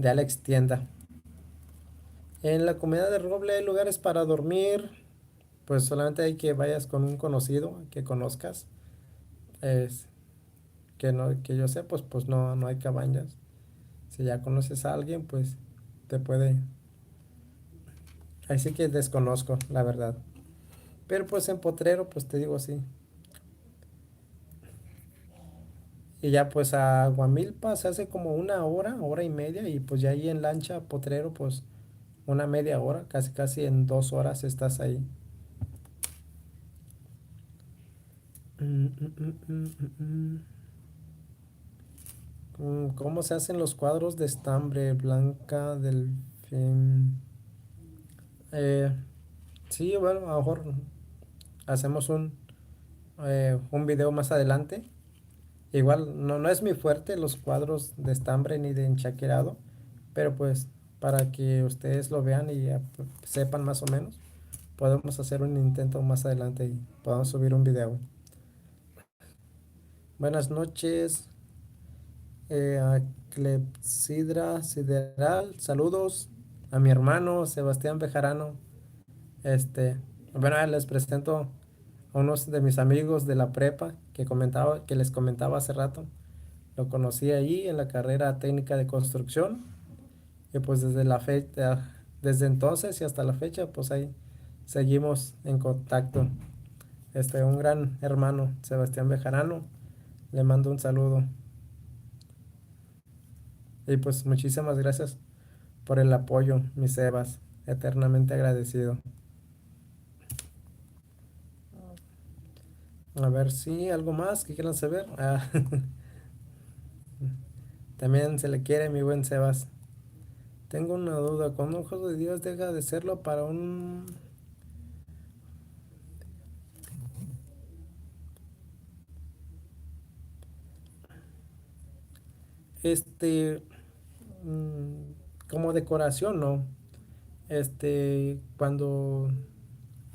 Speaker 1: Alex Tienda. En la comunidad de Roble hay lugares para dormir, pues solamente hay que vayas con un conocido que conozcas. Es, que no, que yo sé, pues no, no hay cabañas. Si ya conoces a alguien, pues te puede. Ahí sí que desconozco, la verdad. Pero pues en Potrero, pues te digo sí. Y ya pues a Guamilpa se hace como una hora, hora y media. Y pues ya ahí en lancha a Potrero, pues una media hora, casi casi en 2 horas estás ahí. Mm, mm, mm, mm, mm, ¿Cómo se hacen los cuadros de estambre blanca del film? Eh, sí, bueno, a lo mejor hacemos un video más adelante. Igual no es mi fuerte los cuadros de estambre ni de enchaquerado, pero pues para que ustedes lo vean y ya, pues, sepan más o menos, podemos hacer un intento más adelante y podemos subir un video. Buenas noches, a Clepsidra Sideral, saludos a mi hermano Sebastián Bejarano. Este, bueno, les presento a unos de mis amigos de la prepa que les comentaba hace rato. Lo conocí allí en la carrera técnica de construcción y pues desde entonces y hasta la fecha, pues ahí seguimos en contacto. Un gran hermano, Sebastián Bejarano, le mando un saludo y pues muchísimas gracias por el apoyo, mi Sebas, eternamente agradecido. A ver si algo más que quieran saber. También se le quiere, mi buen Sebas. Tengo una duda, ¿cuándo un juego de Dios deja de serlo para un... Este, como decoración, ¿no? Cuando...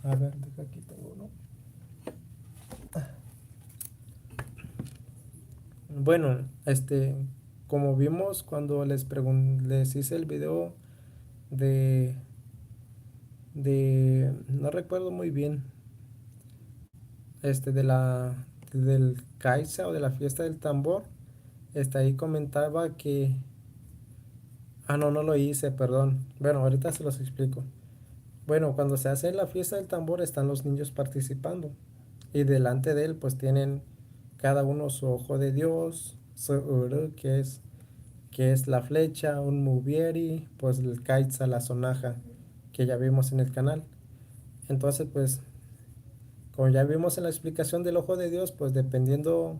Speaker 1: A ver, deja aquí tengo uno. Bueno, como vimos cuando les hice el video de, no recuerdo muy bien, del Kaisa o de la fiesta del tambor, ahí comentaba que, no lo hice, perdón. Bueno, ahorita se los explico. Bueno, cuando se hace la fiesta del tambor están los niños participando y delante de él pues tienen cada uno su ojo de Dios, su uru, que es la flecha, un mubieri, pues el kaitza, la sonaja que ya vimos en el canal. Entonces pues como ya vimos en la explicación del ojo de Dios, pues dependiendo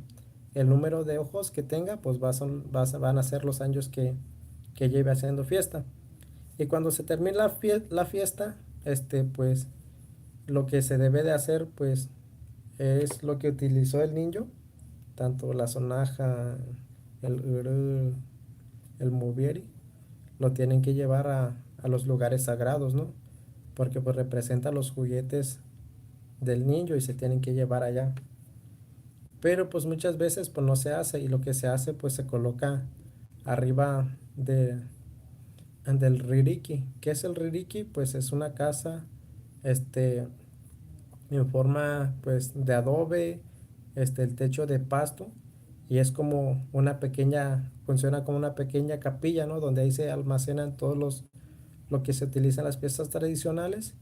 Speaker 1: el número de ojos que tenga, pues van a ser los años que lleve haciendo fiesta. Y cuando se termine la fiesta, pues lo que se debe de hacer, pues es lo que utilizó el niño, tanto la sonaja, el uru, el movieri, lo tienen que llevar a los lugares sagrados, ¿no? Porque pues representa los juguetes del niño y se tienen que llevar allá. Pero pues muchas veces pues no se hace y lo que se hace pues se coloca arriba del ririki. ¿Qué es el ririki? Pues es una casa este en forma pues de adobe, el techo de pasto y es como una pequeña, funciona como una pequeña capilla, ¿no? Donde ahí se almacenan lo que se utiliza en las fiestas tradicionales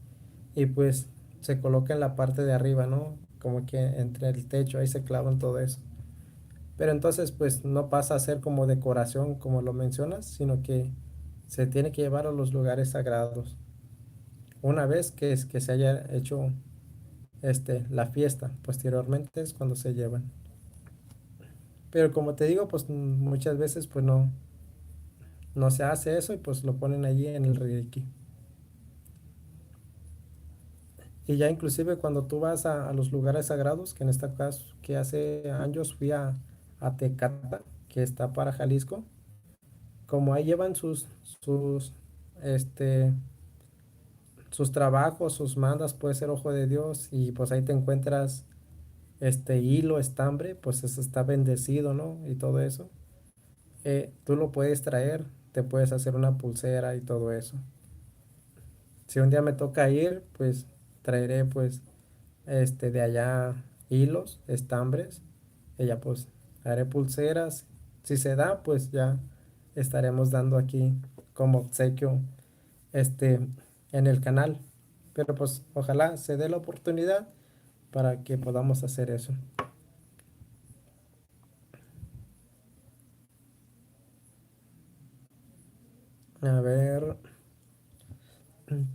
Speaker 1: y pues se coloca en la parte de arriba, ¿no? Como que entre el techo, ahí se clavan todo eso. Pero entonces pues no pasa a ser como decoración como lo mencionas, sino que se tiene que llevar a los lugares sagrados. Una vez que se haya hecho la fiesta, posteriormente es cuando se llevan. Pero como te digo, pues muchas veces pues no se hace eso y pues lo ponen allí en el Reiki. Y ya inclusive cuando tú vas a los lugares sagrados, que en este caso, que hace años fui a Tecata, que está para Jalisco, como ahí llevan sus, este, sus trabajos, sus mandas, puede ser ojo de Dios, y pues ahí te encuentras este hilo, estambre, pues eso está bendecido, ¿no? Y todo eso. Tú lo puedes traer, te puedes hacer una pulsera y todo eso. Si un día me toca ir, pues traeré pues de allá hilos, estambres, y ya pues haré pulseras. Si se da, pues ya estaremos dando aquí como obsequio este en el canal. Pero pues ojalá se dé la oportunidad para que podamos hacer eso. A ver,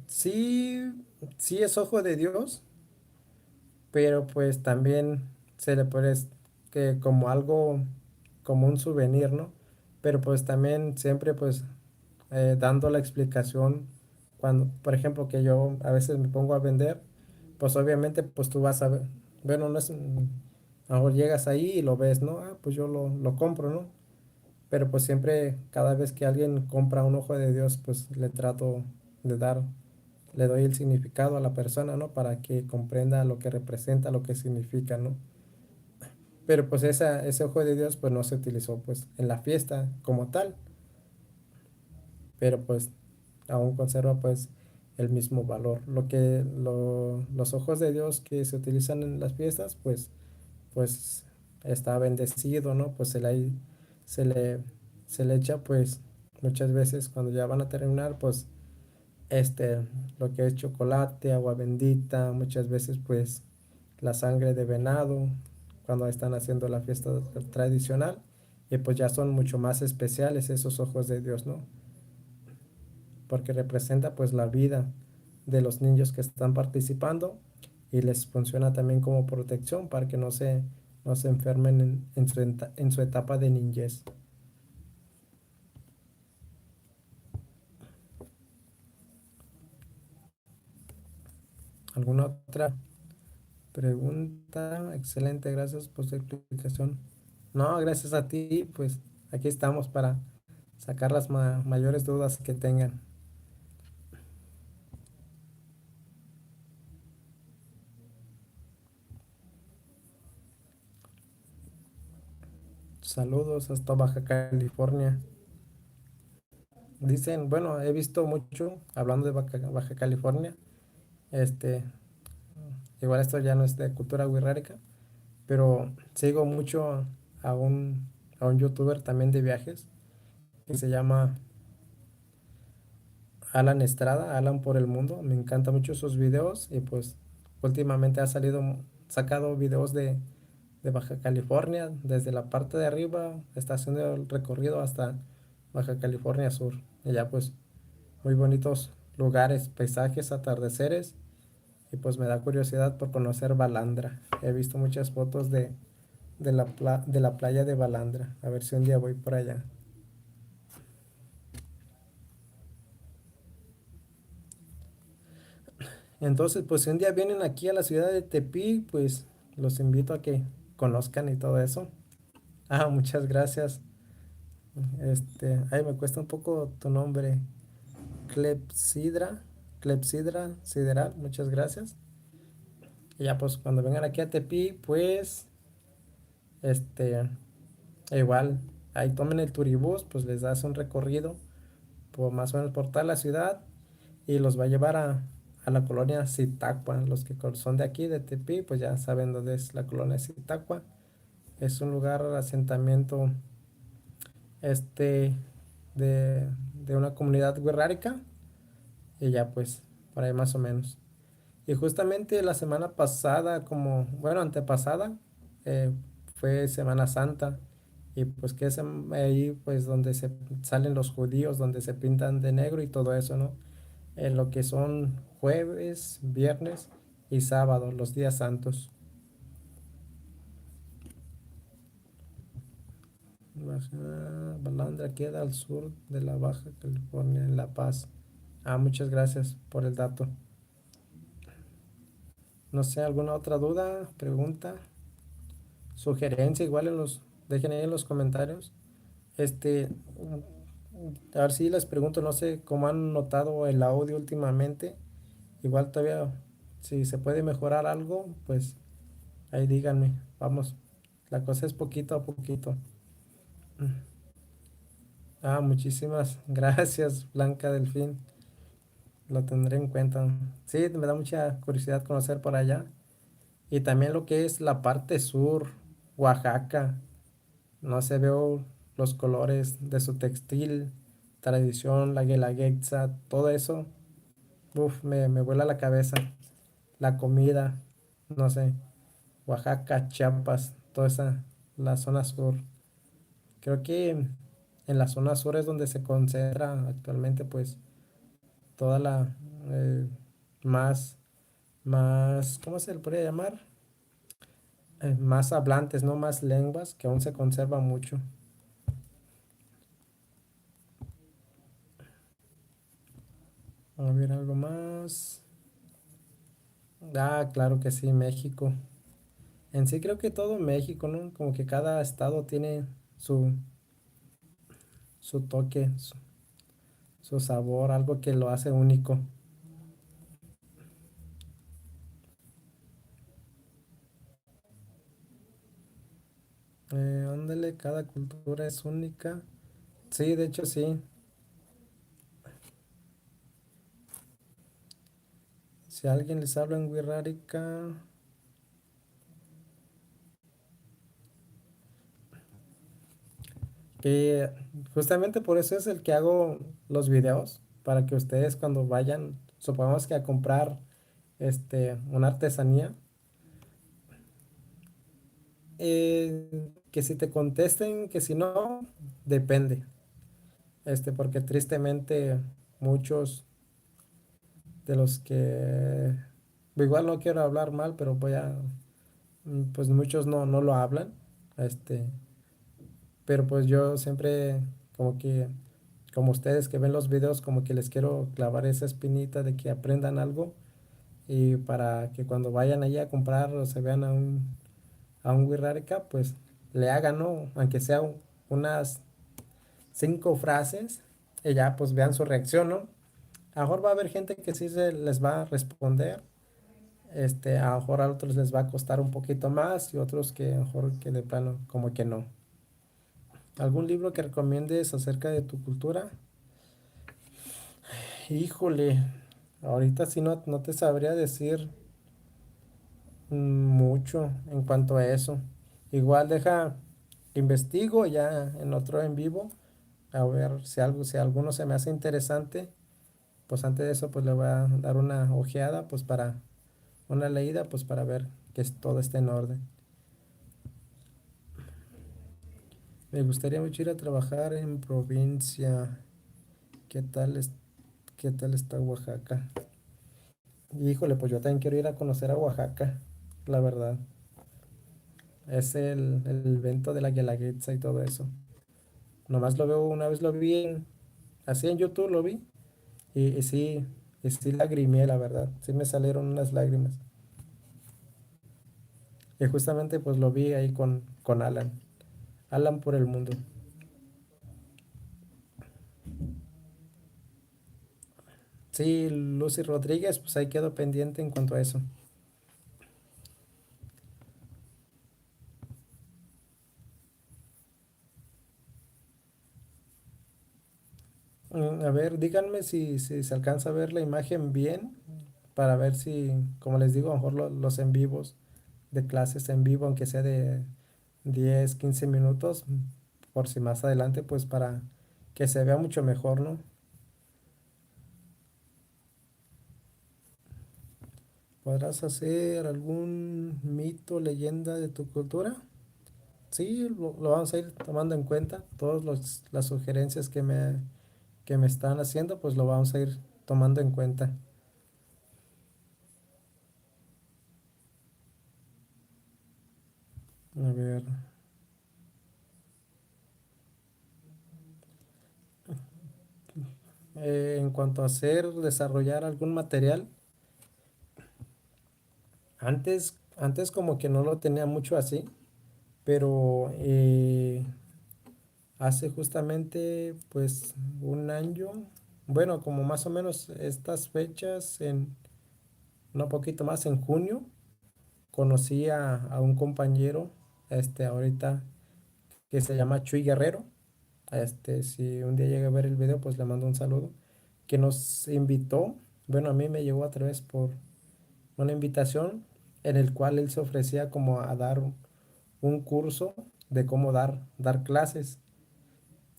Speaker 1: sí, sí es ojo de Dios, pero pues también se le puede que como algo, como un souvenir, ¿no? Pero pues también siempre pues dando la explicación cuando, por ejemplo, que yo a veces me pongo a vender, pues obviamente pues tú vas a ver, bueno, no es, a lo mejor llegas ahí y lo ves, ¿no? Ah, pues yo lo compro, ¿no? Pero pues siempre, cada vez que alguien compra un ojo de Dios, pues le trato de dar, le doy el significado a la persona, ¿no? Para que comprenda lo que representa, lo que significa, ¿no? Pero pues ese ojo de Dios pues no se utilizó pues en la fiesta como tal, pero pues aún conserva pues el mismo valor. Los ojos de Dios que se utilizan en las fiestas pues está bendecido, ¿no? Pues se le, se le echa pues muchas veces cuando ya van a terminar pues este, lo que es chocolate, agua bendita, muchas veces pues la sangre de venado, cuando están haciendo la fiesta tradicional, y pues ya son mucho más especiales esos ojos de Dios, ¿no? Porque representa pues la vida de los niños que están participando y les funciona también como protección para que no se enfermen en su etapa de niñez. ¿Alguna otra pregunta? Excelente, gracias por su explicación. No, gracias a ti, pues aquí estamos para sacar las mayores dudas que tengan. Saludos hasta Baja California. Dicen, bueno, he visto mucho, hablando de Baja California, este, igual esto ya no es de cultura wixárika, pero sigo mucho a a un youtuber también de viajes que se llama Alan Estrada, Alan por el mundo. Me encantan mucho sus videos y pues últimamente sacado videos de Baja California, desde la parte de arriba, está haciendo el recorrido hasta Baja California Sur. Y ya pues muy bonitos lugares, paisajes, atardeceres. Y pues me da curiosidad por conocer Balandra. He visto muchas fotos de la playa de Balandra. A ver si un día voy por allá. Entonces, pues si un día vienen aquí a la ciudad de Tepic, pues los invito a que conozcan y todo eso. Ah, muchas gracias. Ay, me cuesta un poco tu nombre. Clepsidra, Clepsidra Sideral, muchas gracias. Y ya pues cuando vengan aquí a Tepic, pues, este, igual, ahí tomen el turibús, pues les das un recorrido por más o menos por toda la ciudad y los va a llevar a la colonia Zitácua. Los que son de aquí, de Tepic, pues ya saben dónde es la colonia Zitácua. Es un lugar de asentamiento este de una comunidad wixárika y ya pues por ahí más o menos. Y justamente la semana pasada, como, bueno, antepasada, eh, fue Semana Santa. Y pues que es ahí pues donde se salen los judíos, donde se pintan de negro y todo eso, ¿no? En lo que son jueves, viernes y sábado, los días santos. Balandra queda al sur de la Baja California, en La Paz. Ah, muchas gracias por el dato. No sé, ¿alguna otra duda, pregunta, sugerencia? Igual dejen ahí en los comentarios. A ver si les pregunto, no sé cómo han notado el audio últimamente. Igual todavía, si se puede mejorar algo, pues ahí díganme. Vamos, la cosa es poquito a poquito. Ah, muchísimas gracias, Blanca Delfín. lo tendré en cuenta. Sí, me da mucha curiosidad conocer por allá. Y también lo que es la parte sur, Oaxaca. No sé, veo los colores de su textil, tradición, la guelaguetza, todo eso. Uf, me vuela la cabeza. La comida, no sé, Oaxaca, Chiapas, toda esa, la zona sur. Creo que en la zona sur es donde se concentra actualmente, pues, toda la eh, más, ¿cómo se le podría llamar? Más hablantes, no más lenguas, que aún se conserva mucho. A ver, algo más. Ah, claro que sí, México. En sí creo que todo México, ¿no? Como que cada estado tiene su, su toque, su sabor, algo que lo hace único. Ándale, cada cultura es única. Sí, de hecho sí. Si alguien les habla en Wixárika, que justamente por eso es el que hago los videos, para que ustedes cuando vayan, supongamos que a comprar una artesanía, que si te contesten, que si no, depende. Porque tristemente muchos de los que, igual no quiero hablar mal, pero pues muchos no lo hablan, este, pero pues yo siempre como que, como ustedes que ven los videos, como que les quiero clavar esa espinita de que aprendan algo y para que cuando vayan allá a comprar o se vean a un Wixárika, pues le hagan, ¿no? Aunque sea unas 5 frases y ya pues vean su reacción, ¿no? A lo mejor va a haber gente que sí se les va a responder, a lo mejor a otros les va a costar un poquito más y otros que a lo mejor que de plano como que no. ¿Algún libro que recomiendes acerca de tu cultura? Híjole, ahorita sí no te sabría decir mucho en cuanto a eso. Igual deja, investigo ya en otro en vivo, a ver si algo, si alguno se me hace interesante, pues antes de eso pues le voy a dar una ojeada, pues para una leída, pues para ver que todo esté en orden. Me gustaría mucho ir a trabajar en provincia. ¿Qué tal qué tal está Oaxaca? Híjole, pues yo también quiero ir a conocer a Oaxaca, la verdad. Es el evento de la Guelaguetza y todo eso. Nomás lo veo, una vez lo vi así en YouTube lo vi y sí lagrimé, la verdad. Sí me salieron unas lágrimas. Y justamente pues lo vi ahí con Alan. Alan por el mundo. Sí, Lucy Rodríguez, pues ahí quedó pendiente en cuanto a eso. A ver, díganme si se alcanza a ver la imagen bien para ver si, como les digo, a lo mejor los en vivos de clases en vivo, aunque sea de 10 15 minutos, por si más adelante, pues para que se vea mucho mejor, ¿no? ¿Podrás hacer algún mito, leyenda de tu cultura? Sí, lo vamos a ir tomando en cuenta. Todas las sugerencias que me están haciendo, pues lo vamos a ir tomando en cuenta. A ver, en cuanto a hacer, desarrollar algún material, antes como que no lo tenía mucho así, pero hace justamente pues un año, bueno, como más o menos estas fechas, en no poquito más, en junio, conocí a un compañero, ahorita, que se llama Chuy Guerrero. Si un día llega a ver el video, pues le mando un saludo, que nos invitó. Bueno, a mí me llegó a través por una invitación en el cual él se ofrecía como a dar un curso de cómo dar clases.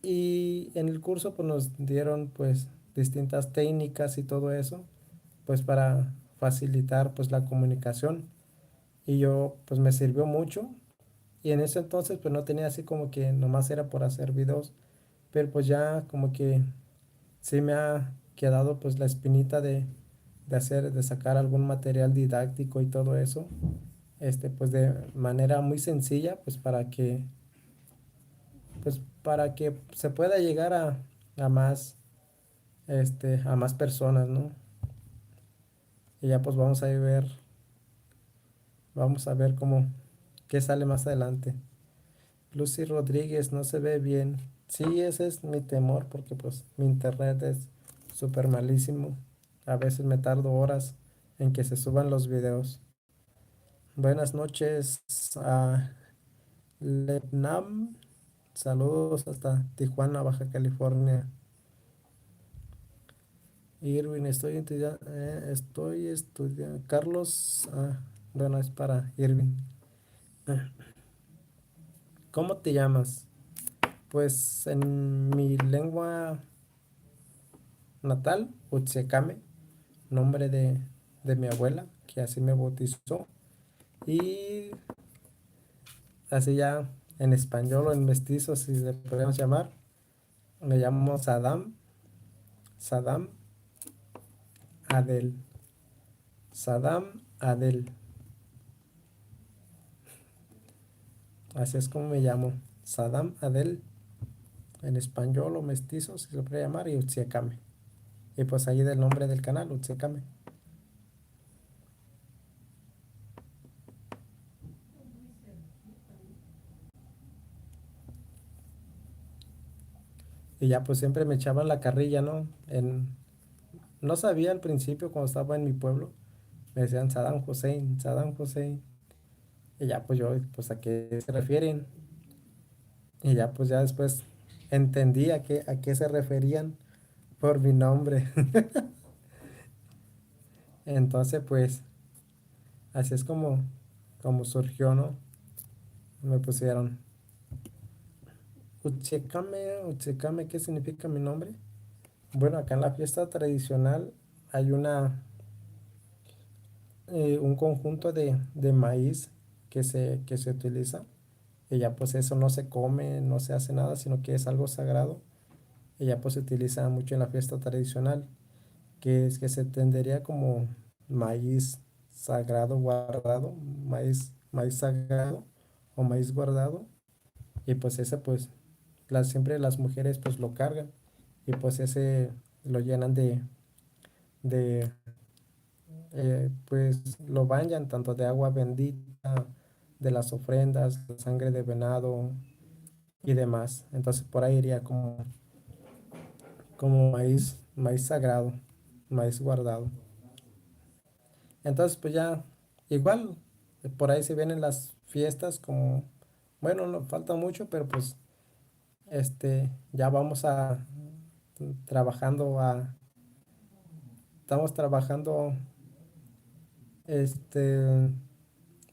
Speaker 1: Y en el curso pues nos dieron pues distintas técnicas y todo eso, pues para facilitar pues la comunicación. Y yo pues me sirvió mucho. Y en ese entonces pues no tenía así como que nomás era por hacer videos, pero pues ya como que sí me ha quedado pues la espinita de sacar algún material didáctico y todo eso, pues de manera muy sencilla, pues para que se pueda llegar a más, a más personas, ¿no? Y ya pues vamos a ver cómo, qué sale más adelante. Lucy Rodríguez no se ve bien. Sí, ese es mi temor porque pues mi internet es súper malísimo. A veces me tardo horas en que se suban los videos. Buenas noches a Lebnam. Saludos hasta Tijuana, Baja California. Irving, estoy estudiando. Carlos, bueno, es para Irving. ¿Cómo te llamas? Pues en mi lengua natal, Utsecame, nombre de mi abuela, que así me bautizó. Y así ya en español o en mestizo, si le podemos llamar, me llamo Sadam Adel. Sadam Adel. Así es como me llamo. Sadam Adel en español o mestizo, si se puede llamar, y Utsiakame. Y pues ahí del nombre del canal, Utsiakame. Y ya pues siempre me echaban la carrilla, ¿no? No sabía al principio cuando estaba en mi pueblo. Me decían Saddam Hussein, Saddam Hussein. Y ya pues yo, pues a qué se refieren. Y ya pues ya después entendí a qué se referían por mi nombre. Entonces pues así es como surgió, ¿no? Me pusieron Uchekame, Uchekame, ¿qué significa mi nombre? Bueno, acá en la fiesta tradicional hay un conjunto de maíz que se utiliza. Y ya pues eso no se come, no se hace nada, sino que es algo sagrado. Y ya pues se utiliza mucho en la fiesta tradicional, que es que se tendería como maíz sagrado guardado, maíz sagrado o maíz guardado. Y pues ese pues siempre las mujeres pues lo cargan y pues ese lo llenan de pues lo bañan tanto de agua bendita, de las ofrendas, de sangre de venado y demás. Entonces por ahí iría como maíz sagrado, maíz guardado. Entonces pues ya igual por ahí se vienen las fiestas como, bueno, no falta mucho, pero pues ya vamos trabajando estamos trabajando este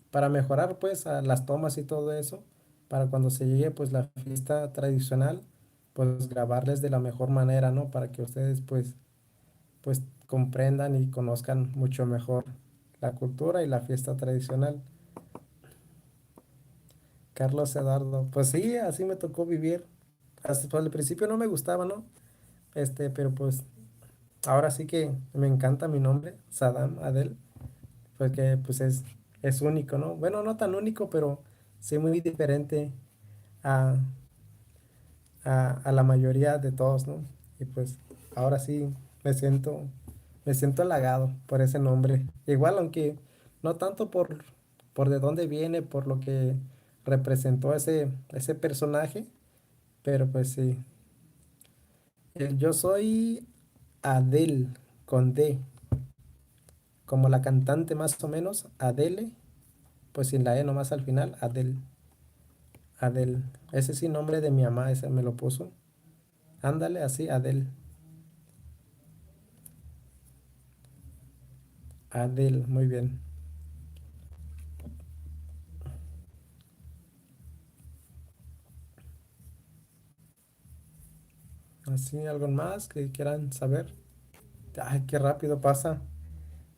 Speaker 1: para mejorar pues a las tomas y todo eso, para cuando se llegue pues la fiesta tradicional, pues grabarles de la mejor manera, ¿no? Para que ustedes pues comprendan y conozcan mucho mejor la cultura y la fiesta tradicional. Carlos Eduardo, pues sí, así me tocó vivir. Hasta pues, al principio no me gustaba, ¿no? Pero pues ahora sí que me encanta mi nombre, Sadam Adel, porque pues es único, ¿no? Bueno, no tan único, pero sí muy diferente a, a la mayoría de todos, ¿no? Y pues ahora sí me siento, me siento halagado por ese nombre. Igual, aunque no tanto por de dónde viene, por lo que representó ese personaje, pero pues sí. Yo soy Adele, con D, como la cantante más o menos, Adele, pues sin la E nomás al final, Adele, Adele. Ese sí nombre de mi mamá, ese me lo puso. Ándale, así, Adele. Adel, muy bien. Así, algo más que quieran saber. Ay, qué rápido pasa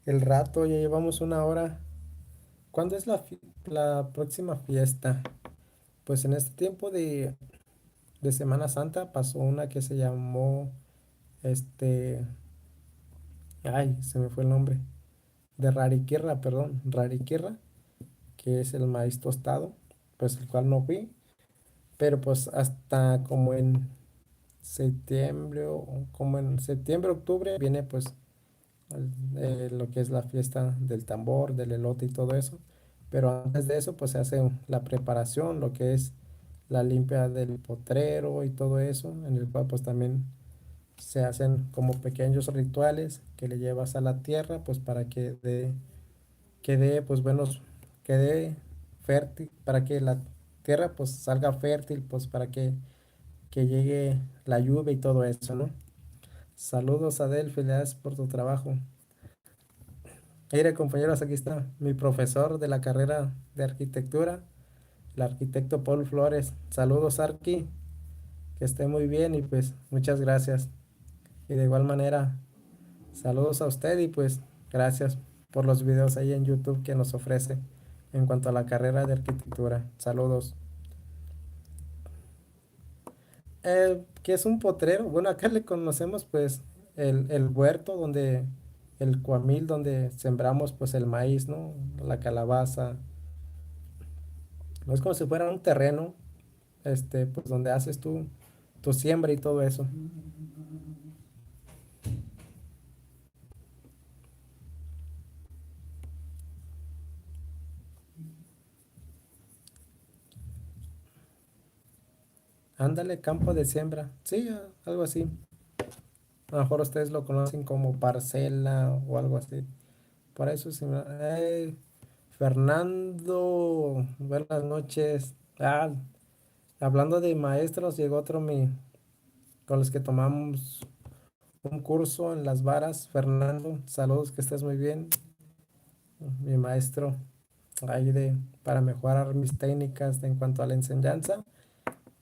Speaker 1: el rato, ya llevamos una hora. ¿Cuándo es la próxima fiesta? Pues en este tiempo de Semana Santa pasó una que se llamó, este, ay, se me fue el nombre, de Rariquirra, perdón, Rariquirra, que es el maíz tostado, pues el cual no fui, pero pues hasta como en septiembre, o como en septiembre, octubre, viene pues lo que es la fiesta del tambor, del elote y todo eso. Pero antes de eso, pues se hace la preparación, lo que es la limpia del potrero y todo eso, en el cual pues también se hacen como pequeños rituales que le llevas a la tierra, pues para que dé, pues buenos, que dé fértil, para que la tierra pues salga fértil, pues para que llegue la lluvia y todo eso, ¿no? Saludos, Adel, felicidades por tu trabajo. Mire, compañeros, aquí está mi profesor de la carrera de arquitectura, el arquitecto Paul Flores. Saludos, Arqui, que esté muy bien y pues muchas gracias. Y de igual manera, saludos a usted y pues gracias por los videos ahí en YouTube que nos ofrece en cuanto a la carrera de arquitectura. Saludos. ¿Qué es un potrero? Bueno, acá le conocemos pues el huerto donde, el cuamil donde sembramos pues el maíz, ¿no? La calabaza. No es como si fuera un terreno, pues donde haces tu siembra y todo eso. Ándale, campo de siembra. Sí, algo así. A lo mejor ustedes lo conocen como parcela o algo así. Por eso sí. Fernando, buenas noches. Hablando de maestros, llegó otro con los que tomamos un curso en Las Varas. Fernando, saludos, que estés muy bien. Mi maestro, ahí para mejorar mis técnicas en cuanto a la enseñanza.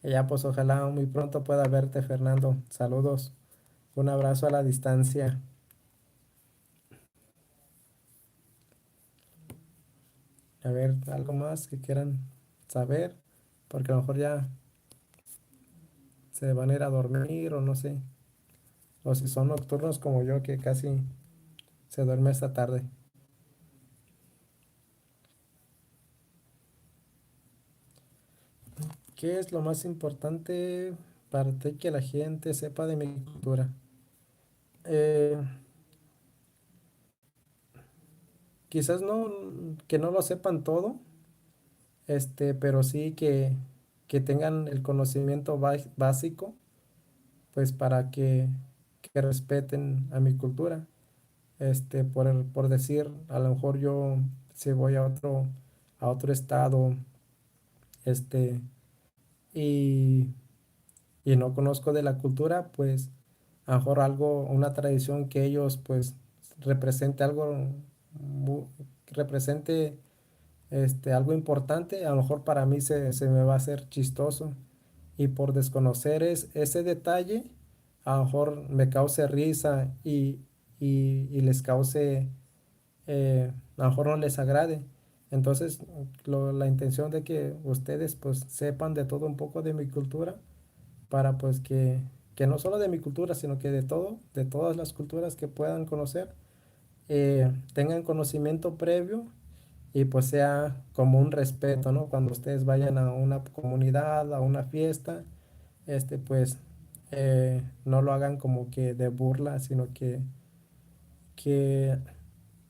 Speaker 1: Y ya pues ojalá muy pronto pueda verte, Fernando. Saludos. Un abrazo a la distancia. A ver, algo más que quieran saber, porque a lo mejor ya se van a ir a dormir o no sé. O si son nocturnos como yo, que casi se duerme esta tarde. ¿Qué es lo más importante para ti que la gente sepa de mi cultura? Eh, Quizás no, que no lo sepan todo, pero sí que tengan el conocimiento básico, pues para que respeten a mi cultura. Por decir, a lo mejor yo si voy a otro estado, este, y, y no conozco de la cultura, pues a lo mejor algo, una tradición que ellos pues represente algo, represente algo importante, a lo mejor para mí se me va a hacer chistoso y por desconocer ese detalle, a lo mejor me cause risa y les cause, a lo mejor no les agrade. Entonces, la intención de que ustedes pues sepan de todo un poco de mi cultura, para pues que no solo de mi cultura, sino que de todo, de todas las culturas que puedan conocer, tengan conocimiento previo y pues sea como un respeto, ¿no? Cuando ustedes vayan a una comunidad, a una fiesta, pues no lo hagan como que de burla, sino que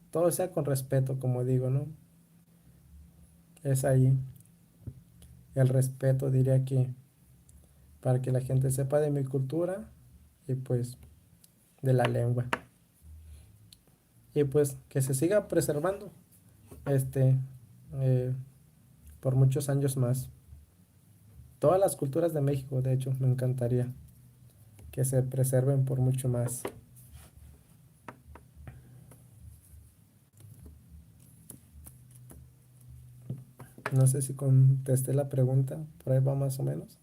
Speaker 1: todo sea con respeto, como digo, ¿no? Es ahí el respeto, diría que para que la gente sepa de mi cultura y pues de la lengua. Y pues que se siga preservando, este, eh, por muchos años más. Todas las culturas de México, de hecho, me encantaría que se preserven por mucho más. No sé si contesté la pregunta, por ahí va más o menos.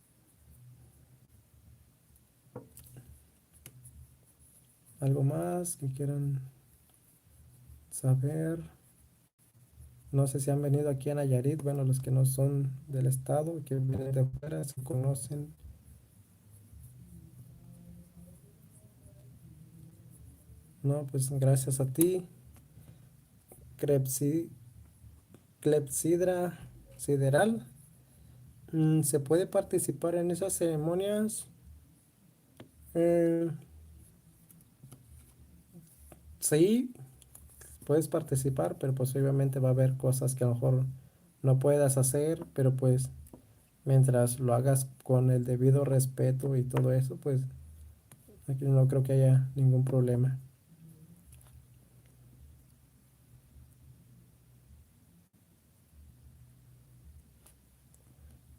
Speaker 1: ¿Algo más que quieran saber? No sé si han venido aquí a Nayarit, bueno, los que no son del estado, que vienen de afuera, se conocen. No, pues gracias a ti. Clepsi- Clepsidra sideral. ¿Se puede participar en esas ceremonias? Eh, sí, puedes participar, pero pues obviamente va a haber cosas que a lo mejor no puedas hacer, pero pues mientras lo hagas con el debido respeto y todo eso, pues aquí no creo que haya ningún problema.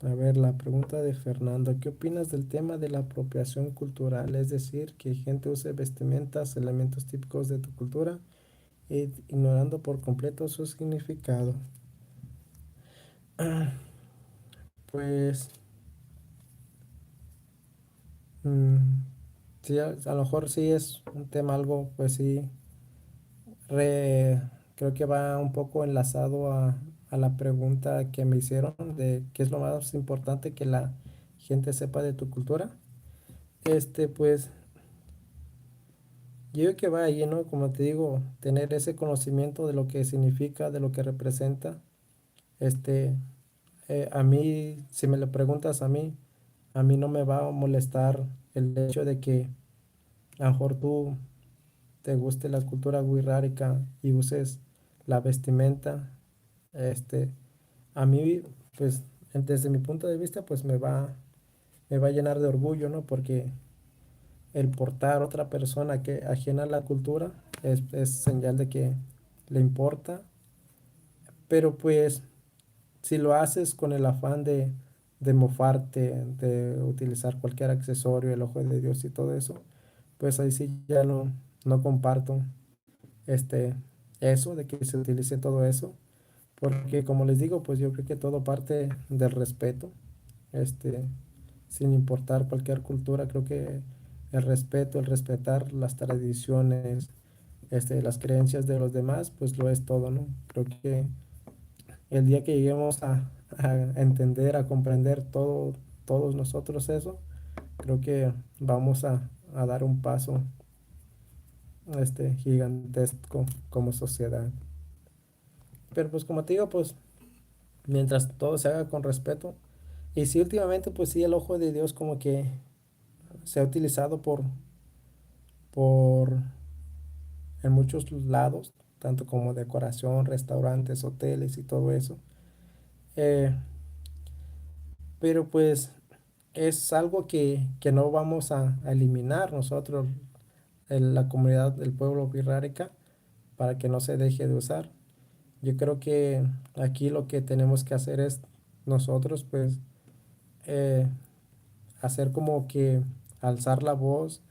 Speaker 1: A ver, la pregunta de Fernando, ¿qué opinas del tema de la apropiación cultural? Es decir, que gente use vestimentas, elementos típicos de tu cultura, ignorando por completo su significado. Pues, mm, sí, a lo mejor sí es un tema algo, pues sí, re- creo que va un poco enlazado a la pregunta que me hicieron de qué es lo más importante que la gente sepa de tu cultura. Pues yo creo que va ahí, ¿no? Como te digo, tener ese conocimiento de lo que significa, de lo que representa. Este, a mí, si me lo preguntas a mí no me va a molestar el hecho de que a lo mejor tú te guste la cultura wixárika y uses la vestimenta. Este, a mí, pues, desde mi punto de vista, pues me va a llenar de orgullo, ¿no? Porque el portar a otra persona que ajena a la cultura es señal de que le importa, pero pues si lo haces con el afán de mofarte, de utilizar cualquier accesorio, el ojo de Dios y todo eso, pues ahí sí ya no comparto este, eso, de que se utilice todo eso, porque como les digo, pues yo creo que todo parte del respeto, este, sin importar cualquier cultura, creo que el respeto, el respetar las tradiciones, las creencias de los demás, pues lo es todo, ¿no? Creo que el día que lleguemos a entender, a comprender todo, todos nosotros eso, creo que vamos a dar un paso gigantesco como sociedad. Pero pues como te digo, pues mientras todo se haga con respeto, y sí últimamente pues sí el ojo de Dios como que se ha utilizado por en muchos lados, tanto como decoración, restaurantes, hoteles y todo eso. Eh, pero pues es algo que no vamos a eliminar nosotros, la comunidad del pueblo birrárica, para que no se deje de usar. Yo creo que aquí lo que tenemos que hacer es nosotros pues eh, hacer como que alzar la voz,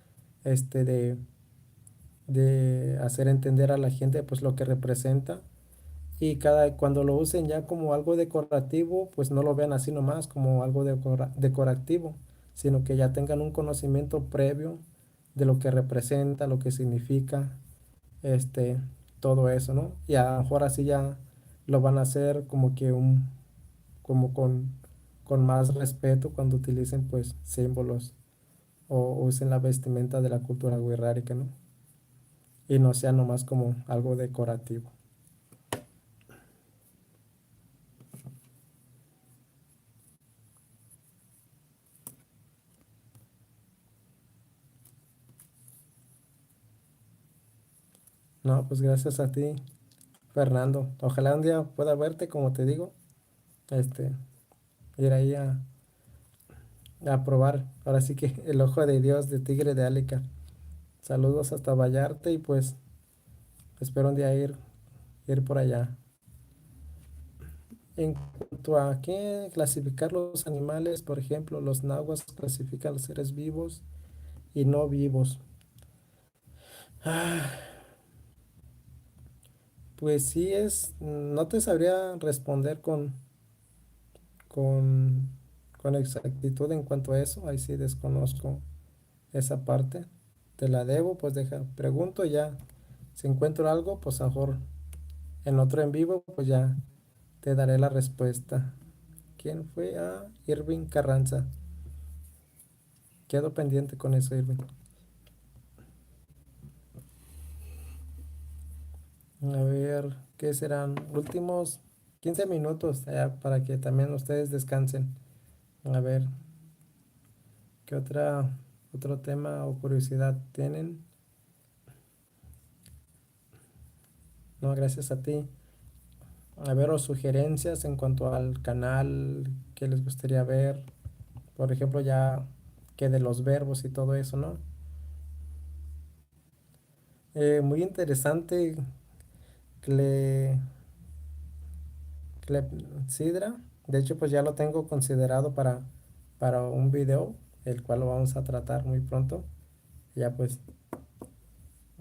Speaker 1: este, de hacer entender a la gente pues lo que representa y cuando lo usen ya como algo decorativo, pues no lo vean así nomás como algo decorativo, sino que ya tengan un conocimiento previo de lo que representa, lo que significa, este, todo eso, ¿no? Y a lo mejor así ya lo van a hacer como que como con más respeto cuando utilicen pues símbolos o usen la vestimenta de la cultura wixárika, ¿no? Y no sea nomás como algo decorativo. No, pues gracias a ti, Fernando. Ojalá un día pueda verte, como te digo, este, ir ahí a probar. Ahora sí que el ojo de Dios de Tigre de Álica. Saludos hasta Vallarta y pues espero un día ir por allá. En cuanto a qué clasificar los animales, por ejemplo, los nahuas clasifican los seres vivos y no vivos. Ah, pues sí no te sabría responder con, con exactitud en cuanto a eso. Ahí sí desconozco esa parte. Te la debo, pues deja, pregunto ya. Si encuentro algo, pues a lo mejor en otro en vivo, pues ya te daré la respuesta. ¿Quién fue? Ah, Irving Carranza. Quedo pendiente con eso, Irving. A ver, ¿qué serán? Últimos 15 minutos para que también ustedes descansen. A ver, ¿qué otro tema o curiosidad tienen? No, gracias a ti. A ver, o sugerencias en cuanto al canal que les gustaría ver. Por ejemplo, ya que de los verbos y todo eso, ¿no? Muy interesante, Cle, Clepsidra. De hecho, pues ya lo tengo considerado para un video, el cual lo vamos a tratar muy pronto. Ya pues,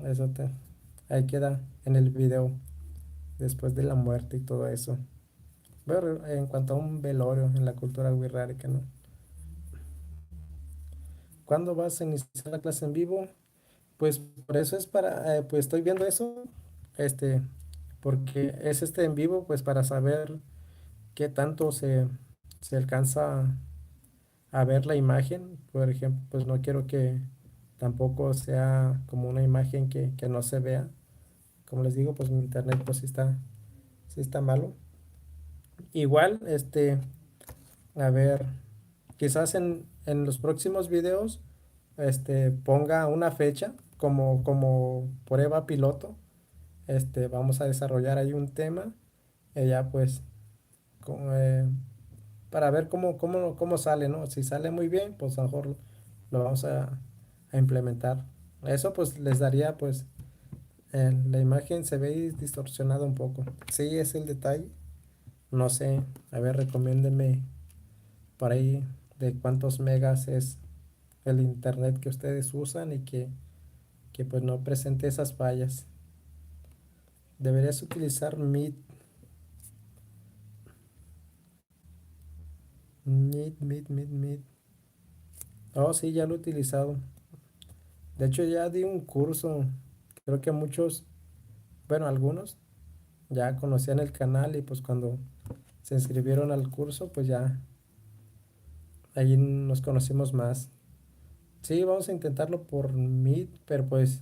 Speaker 1: eso ahí queda en el video, después de la muerte y todo eso. Pero en cuanto a un velorio en la cultura wixárika, ¿no? ¿Cuándo vas a iniciar la clase en vivo? Pues por eso es pues estoy viendo eso, este, porque es este en vivo, pues para saber qué tanto se alcanza a ver la imagen. Por ejemplo, pues no quiero que tampoco sea como una imagen que no se vea. Como les digo, pues mi internet pues sí está malo. Igual, a ver, quizás en los próximos videos, ponga una fecha como prueba piloto. Vamos a desarrollar ahí un tema, ya pues, co- eh, para ver cómo sale, ¿no? Si sale muy bien, pues a lo mejor lo vamos a implementar. Eso pues les daría, pues, la imagen se ve distorsionada un poco. Sí, es el detalle. No sé, a ver, recomiéndenme por ahí de cuántos megas es el internet que ustedes usan y que pues no presente esas fallas. Deberías utilizar Meet, Meet. Oh, sí, ya lo he utilizado. De hecho, ya di un curso. Creo que muchos, bueno, algunos ya conocían el canal y pues cuando se inscribieron al curso, pues ya ahí nos conocimos más. Sí, vamos a intentarlo por Meet, pero pues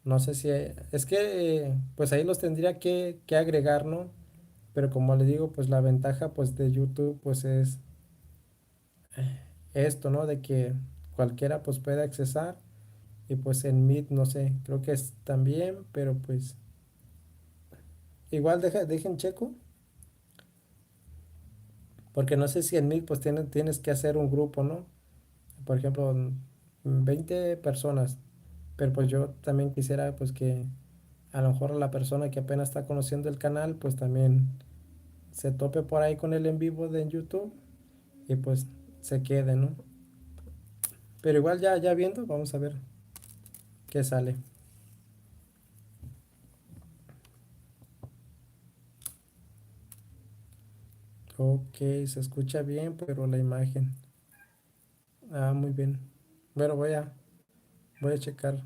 Speaker 1: no sé si es que pues ahí los tendría que agregar, ¿no? Pero como le digo, pues la ventaja pues de YouTube pues es esto, ¿no? De que cualquiera pues puede accesar y pues en Meet no sé, creo que es también, pero pues igual dejen checo, porque no sé si en Meet pues tienes que hacer un grupo, ¿no? Por ejemplo, 20 personas, pero pues yo también quisiera pues que a lo mejor la persona que apenas está conociendo el canal pues también se tope por ahí con el en vivo de YouTube y pues se quede, ¿no? Pero igual ya viendo, vamos a ver qué sale. Ok, se escucha bien, pero la imagen. Ah, muy bien. Bueno, voy a checar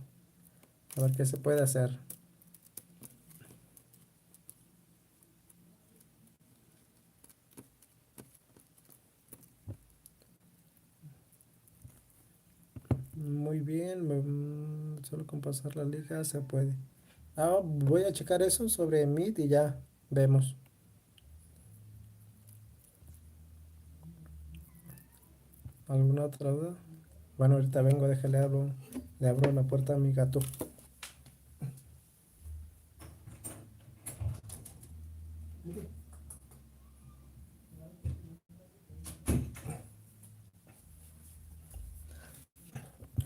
Speaker 1: a ver qué se puede hacer. Muy bien, solo con pasar la liga se puede. Ah, voy a checar eso sobre Meet y ya vemos. ¿Alguna otra duda? Bueno, ahorita vengo, le abro la puerta a mi gato.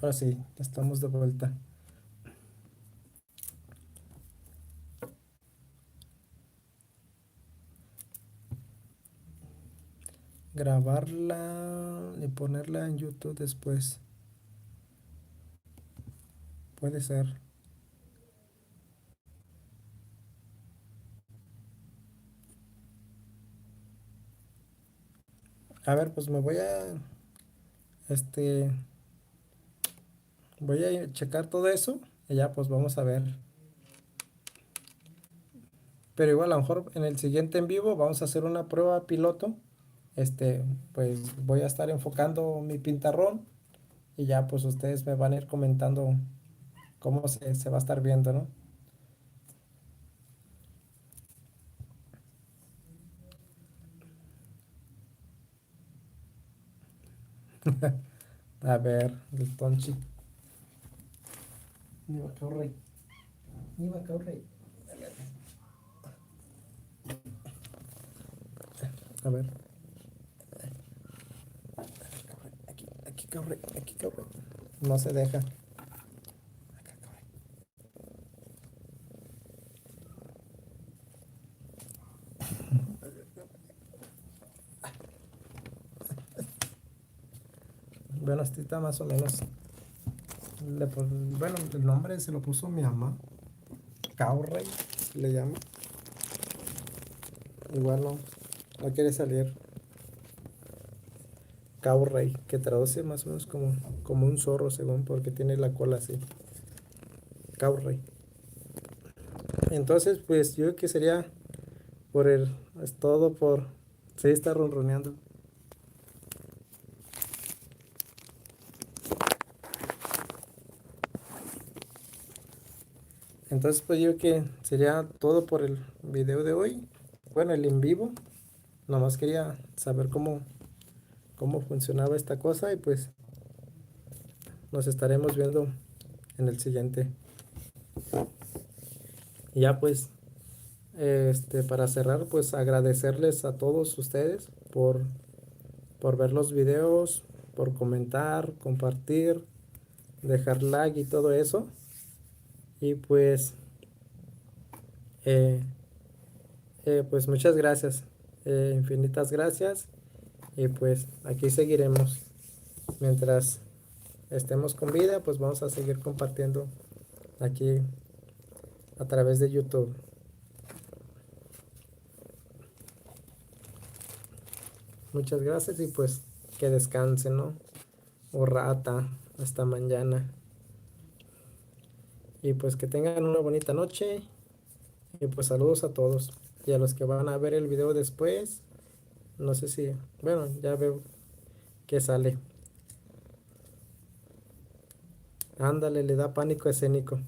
Speaker 1: Ahora sí, estamos de vuelta. Grabarla y ponerla en YouTube después. Puede ser. A ver, pues este, voy a checar todo eso y ya pues vamos a ver. Pero igual a lo mejor en el siguiente en vivo vamos a hacer una prueba piloto. Pues voy a estar enfocando mi pintarrón y ya pues ustedes me van a ir comentando cómo se va a estar viendo, ¿no? A ver, el tonchi. Ni va a caer, ni va a caer. A ver, aquí cabré. No se deja. Bueno, este está más o menos. Bueno, el nombre se lo puso mi mamá. Cowray le llama. Igual no quiere salir. Cowray, que traduce más o menos como un zorro, según, porque tiene la cola así. Cowray. Entonces, pues yo creo que sería es todo por. Sí, está ronroneando. Entonces, pues yo creo que sería todo por el video de hoy. Bueno, el en vivo. Nomás quería saber cómo funcionaba esta cosa y pues nos estaremos viendo en el siguiente. Y ya pues, para cerrar, pues agradecerles a todos ustedes por ver los videos, por comentar, compartir, dejar like y todo eso. Y eh, pues muchas gracias, infinitas gracias. Y pues aquí seguiremos. Mientras estemos con vida, pues vamos a seguir compartiendo aquí a través de YouTube. Muchas gracias y pues que descansen, ¿no? O rata, hasta mañana. Y pues que tengan una bonita noche. Y pues saludos a todos. Y a los que van a ver el video después, no sé si, bueno, ya veo que sale. Ándale, le da pánico escénico.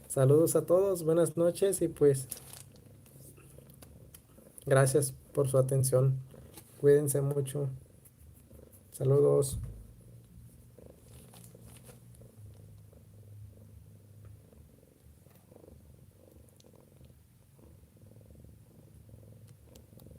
Speaker 1: Saludos a todos, buenas noches y pues gracias por su atención. Cuídense mucho. Saludos.